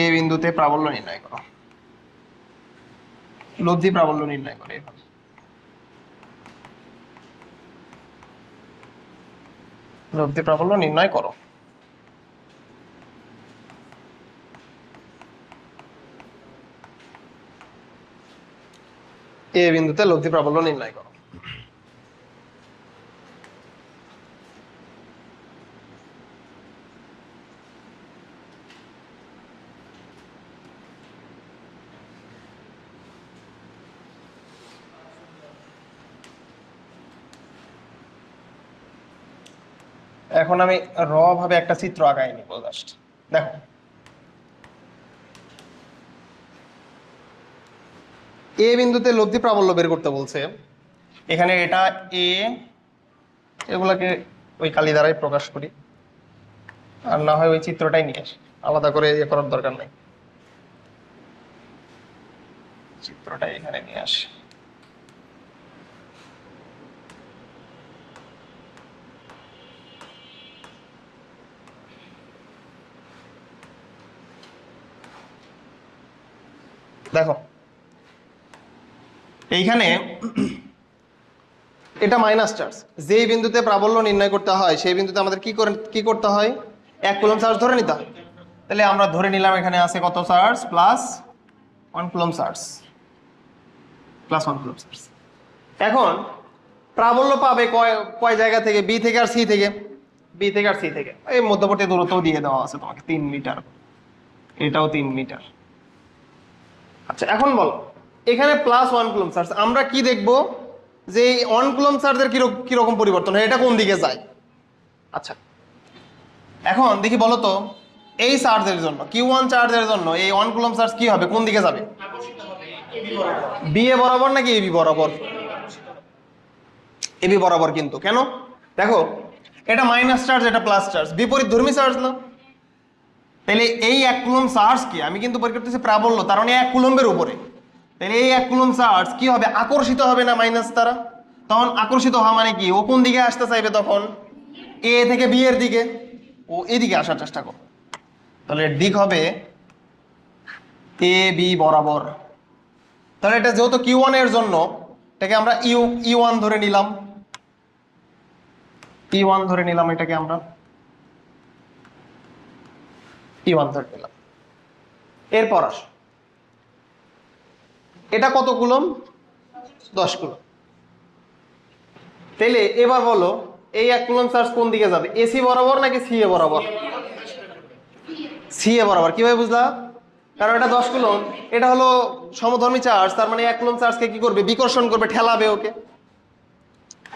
B: এ বিন্দুতে প্রাবল্য নির্ণয় করো, লব্ধি প্রাবল্য নির্ণয় করে। লব্ধি প্রাবল্য নির্ণয় করো। এ বিন্দুতে লব্ধি প্রাবল্য নির্ণয় করো। এখন আমি ভাবে একটা চিত্র আঁকাই নিব জাস্ট। দেখো এ বিন্দুতে লব্ধি প্রাবল্য বের করতে বলছে। এখানে এটা এ, এগুলাকে ওই কালি দ্বারাই প্রকাশ করি, আর না হয় ওই চিত্রটাই নিয়ে আসি, আলাদা করে ইয়ে করার দরকার নাই, চিত্রটাই এখানে নিয়ে আসি। দেখো এইখানে এটা মাইনাস চার্জ, যেই বিন্দুতে প্রাবল্য নির্ণয় করতে হয় সেই বিন্দুতে আমাদের কি করতে হয়, 1 কুলম্ব চার্জ ধরে নিতে হয়। তাহলে আমরা ধরে নিলাম এখানে আছে কত charge, plus 1 coulomb charge, plus 1 coulomb charge. এখন প্রাবল্য পাবে কয় জায়গা থেকে, বি থেকে আর সি থেকে, বি থেকে আর সি থেকে। এই মধ্যবর্তী দূরত্বও দিয়ে দেওয়া আছে তোমাকে 3 মিটার, এটাও 3 মিটার। আচ্ছা এখন বলো এখানে প্লাস 1 কুলম্ব চার্জ, আমরা কি দেখব যে এই 1 কুলম্ব চার্জের কিরকম পরিবর্তন হয়, এটা কোন দিকে যায়। আচ্ছা এখন দেখি বলো তো, এই চার্জের জন্য Q1 চার্জের জন্য এই 1 কুলম্ব চার্জ কি হবে, কোন দিকে যাবে, বি এ বরাবর নাকি এবি বরাবর, এবি বরাবর। কিন্তু কেন, দেখো এটা মাইনাস চার্জ, এটা প্লাস চার্জ, বিপরীত ধর্মী চার্জ না। তাহলে এই 1 কুলম্ব চার্জ কি, আমি কিন্তু পরীক্ষা করতেছি প্রাবল্য, তার মানে 1 কুলম্বের উপরে। তাহলে এই 1 কুলম্ব চার্জ কি হবে, আকর্ষিত হবে না মাইনাস দ্বারা। তখন আকর্ষিত হওয়া মানে কি, ও কোন দিকে আসতে চাইবে, তখন এ থেকে বি এর দিকে, ও এদিকে আসার চেষ্টা করো। তাহলে এর দিক হবে এ বি বরাবর। তাহলে এটা যেহেতু Q1 এর জন্য এটাকে আমরা E1 ধরে নিলাম, E1 ধরে নিলাম, এটাকে আমরা E1 ধরে নিলাম। এরপর আস, এটা কত কুলম্ব, 10 কুলম্ব। তাহলে এবার বলো এই 1 কুলম্ব চার্জ কোন দিকে যাবে, এসি বরাবর নাকি সি এ বরাবর, সি এ বরাবর। কিভাবে বুঝলা, কারণ এটা 10 কুলম্ব, এটা হলো সমধর্মী চার্জ, তার মানে 1 কুলম্ব চার্জকে কি করবে, বিকর্ষণ করবে, ঠেলাবে ওকে।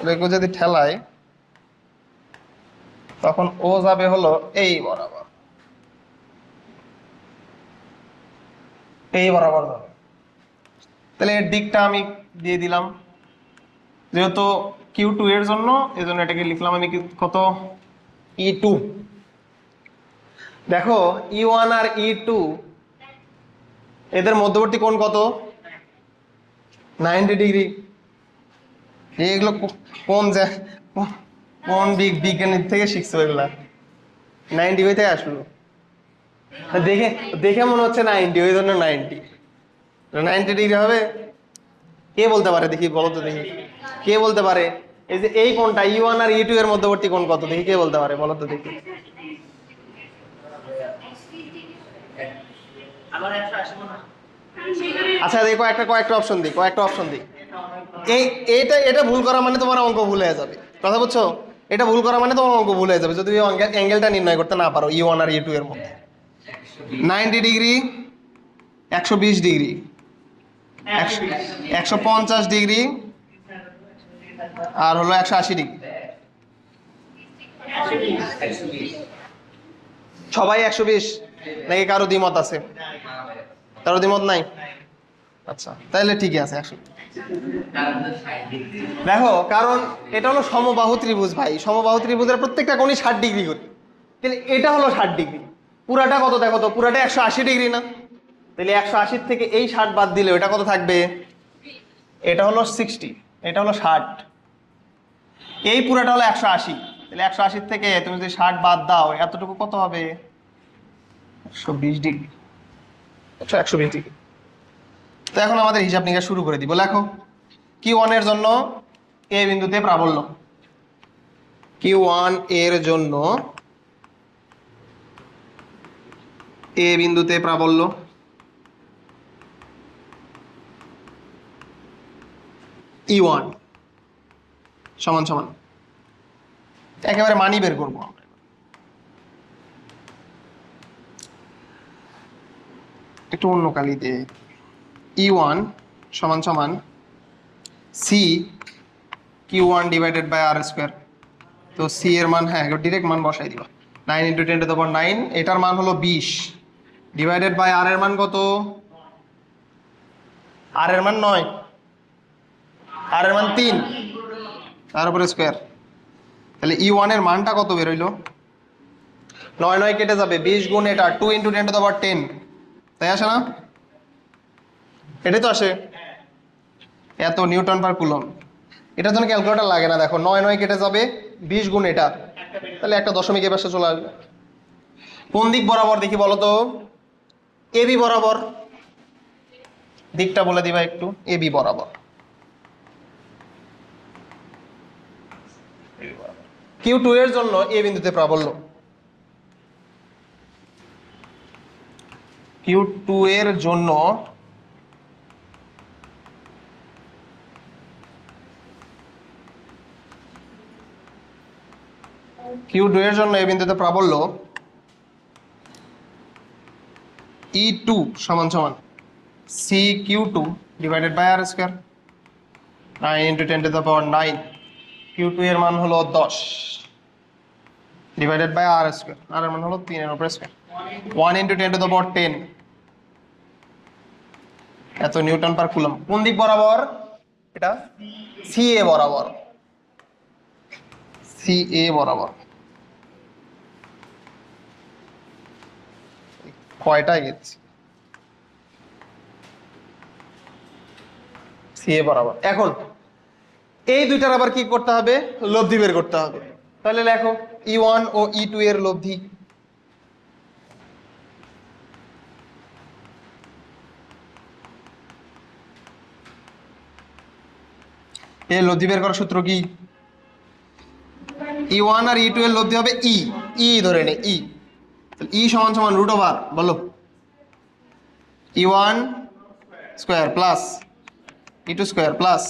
B: ওকে যদি ঠেলায় তখন ও যাবে হলো এই বরাবর, এই বরাবর যাবে। তাহলে এর দিকটা আমি দিয়ে দিলাম, যেহেতু Q2 এর জন্য এই জন্য এটাকে লিখলাম আমি কত, E2। দেখো E1 আর E2 এদের মধ্যবর্তী কোণ কত, 90 ডিগ্রি। এগুলো কোন কোন বিজ্ঞানীর থেকে শিখছো এগুলা, 90 ওই থেকে আসলো, দেখে দেখে মনে হচ্ছে 90, ওই জন্য 90 ডিগ্রি হবে। কে বলতে পারে দেখি, বলো তো দেখি কে বলতে পারে, এই যে এই কোণটা E1 আর E2 এর মধ্যবর্তী কোণ কত, দেখি কে বলতে পারে, বলো তো দেখি। আচ্ছা দেখো কয়েকটা অপশন দিই, এটা ভুল করা মানে তোমার অঙ্ক ভুল হয়ে যাবে, কথা বুঝছো, এটা ভুল করা মানে তোমার অঙ্ক ভুল হয়ে যাবে যদি অ্যাঙ্গেলটা নির্ণয় করতে না পারো E1 আর E2 এর মধ্যে। 90 ডিগ্রি, 120 ডিগ্রি, 150 ডিগ্রি, আর হলো 180 ডিগ্রি। সবাই 120 নাকি কারো দ্বিমত আছে, কারো দ্বিমত নাই, আচ্ছা তাহলে ঠিকই আছে 100। দেখো কারণ এটা হলো সমবাহু ত্রিভুজ ভাই, সমবাহু ত্রিভুজের প্রত্যেকটা কোণই 60 ডিগ্রি করে, তাহলে এটা হলো 60 ডিগ্রি, পুরাটা কত দেখো তো, পুরাটা 180 ডিগ্রি না, তাহলে 180 থেকে এই 60 বাদ দিলে এটা কত থাকবে, এটা হলো 60, এটা হলো 60, এই পুরাটা হলো 180, তাহলে 180 থেকে তুমি যদি 60 বাদ দাও এতটুকু কত হবে, 120 ডিগ্রি, 120 ডিগ্রি। তো এখন আমাদের হিসাব নিকাশ শুরু করে দিব। লেখো Q1 এর জন্য এ বিন্দুতে প্রাবল্য, Q1 এর জন্য এ বিন্দুতে প্রাবল্য E1 সমান সমান, একেবারে মানি বের করবো আমরা, একটু অন্য কালি দিয়ে, E1 সমান সমান C Q1 divided by R square. তো C এর মান, হ্যাঁ ডিরেক্ট মান বসাই দিবা, 9 × 10⁹, এটার মান হলো 20 ডিভাইডেড বাই R এর মান কত, R এর মান 9, R এর মান 3, তার উপরে স্কোয়ার। তাহলে E1 এর মানটা কত বেরোইলো, 9 কেটে যাবে, 20 গুণ এটা 2 × 10⁻10, তাই আসে না, এটাই তো আসে, এত নিউটন পার কুলম। এটার জন্য ক্যালকুলেটর লাগে না, দেখো 9 কেটে যাবে, 20 গুণ এটা, তাহলে একটা দশমিক এ পাশে চলে আসবে। কোন দিক বরাবর দেখি বলো তো, এবি বরাবর, দিকটা বলে দিবা একটু, এ বি বরাবর। Q2 এর জন্য এ বিন্দুতে প্রাবল্য, Q2 এর জন্য Q2 এর জন্য এ বিন্দুতে প্রাবল্য E2 সমান সমান CQ2 divided by R square, 9 into 10 to the power 9। Q2 এর মান হলো 10 divided by R square, R এর মান হলো 3 এর উপর স্কয়ার, 1 ইন্টু 10 টু দ্য পাওয়ার 10, এত নিউটন পার কুলম। কোন দিক বরাবর? এটা CA বরাবর, CA বরাবর। কয়টায় গেছি? CA বরাবর। এখন এই দুইটার আবার কি করতে হবে? লব্ধি বের করতে হবে। তাহলে লেখো E1 ও E2 এর লব্ধি। এই লব্ধি বের করার সূত্র কি? E1 আর E2 এর লব্ধি হবে E ধরে নে, E সমান সমান রুট ওভার, বলো E1 square plus E2 square plus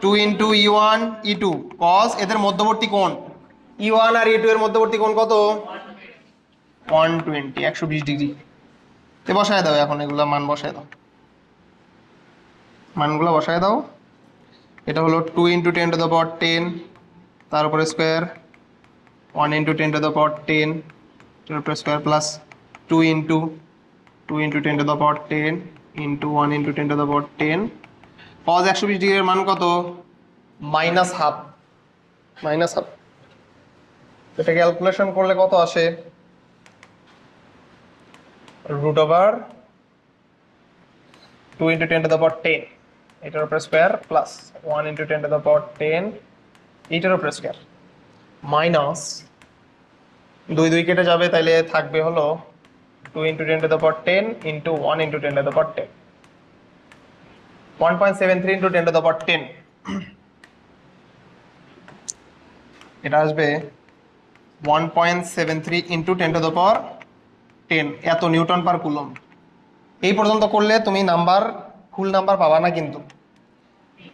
B: 2 into E1 E2 cos এদের মধ্যবর্তী কোণ, E1 আর E2 এর মধ্যবর্তী কোণ কত? 120, 120 ডিগ্রি। তে বসায় দাও, এখন এগুলা মান বসায় দাও, মানগুলো বসায় দাও। এটা হলো 2 ইন্টু 10 টু দ্য পাওয়ার 10, তার উপরে square, 1 into 10 to the power 10 এর উপরে square plus 2 into 10 to the power 10 into 1 into 10 to the power 10। cos 120 ডিগ্রির মান কত? Minus half, minus half. এটা ক্যালকুলেশন করলে কত আসে? Root over 2 into 10 to the power 10 এটার উপরে square plus 1 into 10 to the power 10 এইটার উপরে স্কোয়ার মাইনাস 2 2 কেটে যাবে, তাইলে থাকবে হলো 2 into 10 to the power 10 into 1 into 10 to the power 10, 1.73 into 10 to the power 10। এটা আসবে 1.73 ইন্টু 10 টু দ্য পাওয়ার 10, এত নিউটন পার কুলম। এই পর্যন্ত করলে তুমি নাম্বার, ফুল নাম্বার পাবা না। কিন্তু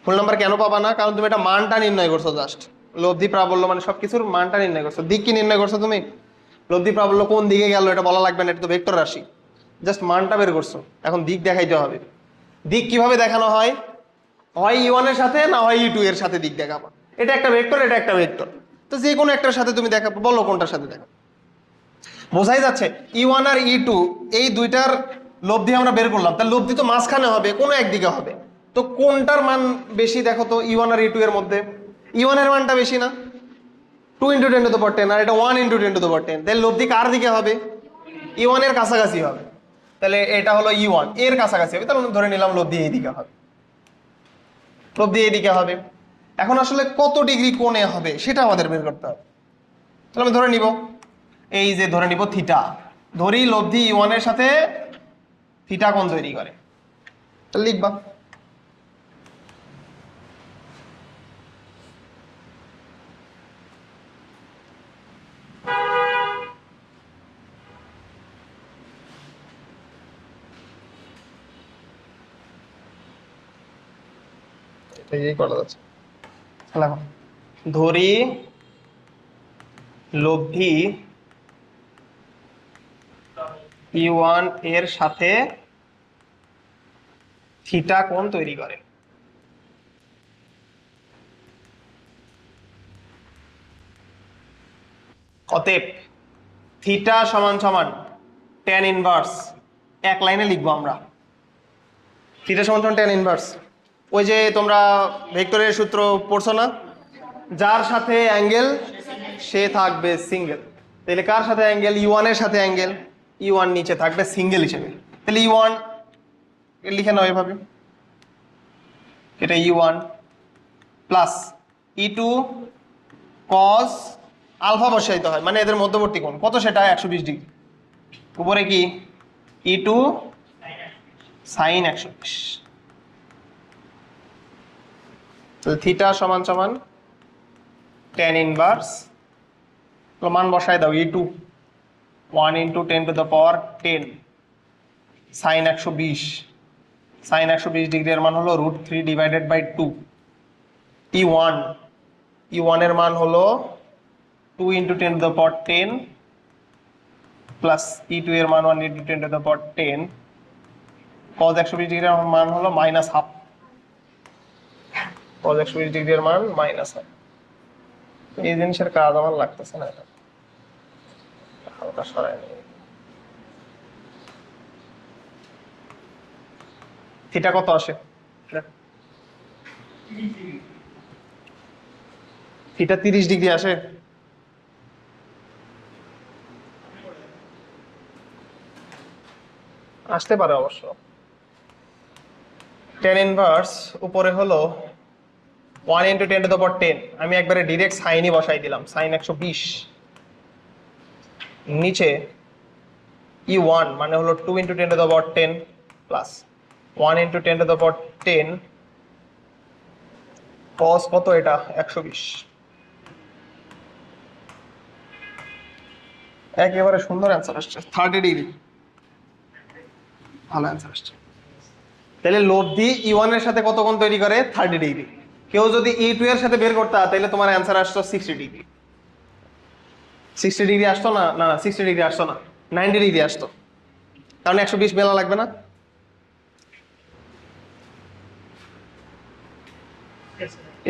B: ফুল নাম্বার কেন পাবা না? কারণ তুমি এটা মানটা নির্ণয় করছো, জাস্ট লব্ধি প্রাবল্য মানে সবকিছুর মানটা নির্ণয় করছো। দিক কি নির্ণয় করছো তুমি? লব্ধি প্রাবল্য কোন দিকে গেল এটা বলা লাগবে না, এটা তো ভেক্টর রাশি, জাস্ট মানটা বের করছো। এখন দিক দেখাইতে হবে। দিক কিভাবে দেখানো হয়? হয় E1 এর সাথে, না হয় E2 এর সাথে দিক দেখাবো। এটা একটা ভেক্টর, এটা একটা ভেক্টর, তো যে কোনো একটার সাথে তুমি দেখাবো, বলো কোনটার সাথে দেখাবো। বোঝাই যাচ্ছে E1 আর E2 এই দুইটার লব্ধি আমরা বের করলাম, তার লব্ধি তো মাঝখানে হবে, কোনো একদিকে হবে। তো কোনটার মান বেশি দেখো তো E1 আর E2 এর মধ্যে? E1 এর মানটা বেশি না? 2 ইন্টু 10 টু দ্য পাওয়ার 10 আর এটা 1 ইন্টু 10 টু দ্য পাওয়ার 10, তাহলে লব্ধি কার দিকে হবে? E1 এর কাছাকাছি হবে। তাহলে এটা হলো E1 এর কাছাকাছি হবে, তাহলে ধরে নিলাম লব্ধি এইদিকে হবে, লব্ধি এইদিকে হবে। এখন আসলে কত ডিগ্রি কোণে হবে সেটা আমাদের বের করতে হবে। তাহলে আমি ধরে নিব, এই যে ধরে নিব থিটা, ধরি লব্ধি E1 এর সাথে থিটা কোণ তৈরি করে, তাহলে লিখবা এটাই করা যাচ্ছে। দেখো, ধরি লব্ধি E1 এর সাথে থিটা কোণ তৈরি করে। অতএব থিটা সমান সমান tan ইনভার্স, এক লাইনে লিখবো আমরা, থিটা সমান সমান tan ইনভার্স। ওই যে তোমরা ভেক্টরের সূত্র পড়ছো না, যার সাথে অ্যাঙ্গেল সে থাকবে সিঙ্গেল। তাহলে কার সাথে অ্যাঙ্গেল? E1 এর সাথে অ্যাঙ্গেল, E1 নিচে থাকবে সিঙ্গেল হিসেবে। তাহলে E1 লিখে নাও এভাবে, এটা E1 plus E2 cos alpha বসাইতে হয়, মানে এদের মধ্যবর্তী কোণ কত সেটা 120 ডিগ্রি। উপরে কি E2 sin 120। তো থিটা সমান সমান tan ইনভার্স, মান বসায় দাও, e2 1 × 10⁻10 sin 120। sin 120 ডিগ্রি এর মান হলো √3/2। e1 এর মান হলো 2 × 10⁻10 প্লাস e2 এর মান 1 × 10⁻10। cos 120 ডিগ্রি এর মান হলো -1/2। cos 120 ডিগ্রি এর মান -1/2। এই জিনিসের কাজ আমার লাগতেছে না, এটা হালকা সরাই নিই। থিটা কত আসে? থিটা 30 ডিগ্রি আসে। আসতে পারে অবশ্য। tan ইনভার্স উপরে হলো 1 × 10⁻10, আমি একবারে ডিরেক্ট সাইনই বসাই দিলাম, sin 120। নিচে e1 মানে হলো 2 × 10⁻10 প্লাস 1 × 10⁻10 cos কত এটা 120। একেবারে সুন্দর অ্যান্সার আসছে, 30 ডিগ্রি। ভালো অ্যান্সার আসছে। তাহলে লব্ধি e1 এর সাথে কত কোণ তৈরি করে? 30 ডিগ্রি। কেউ যদি e2 এর সাথে বের করতে, তাহলে তোমার অ্যান্সার আসতো 60 ডিগ্রি। 60 ডিগ্রি আসতো না? না 60 ডিগ্রি আসতো না, 90 ডিগ্রি আসতো, কারণ 120 মেলা লাগবে না।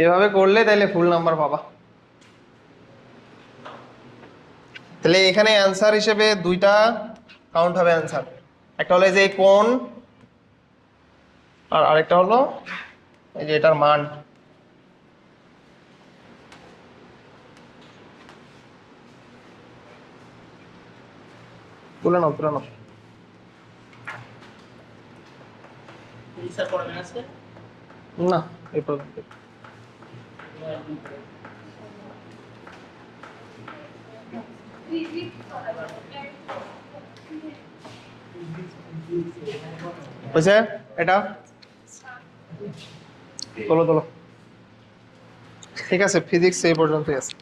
B: এভাবে করলে তাহলে ফুল নাম্বার পাবা। তাহলে এখানে অ্যান্সার হিসেবে দুইটা কাউন্ট হবে অ্যান্সার, একটা হলো এই যে কোণ, আর আরেকটা হলো এই যে এটার মান। তুলে নাও, তুলে নাও। না এই পর্যন্ত। বুঝছে এটা? তোলো তোলো। ঠিক আছে, ফিজিক্স এই পর্যন্তই আছে।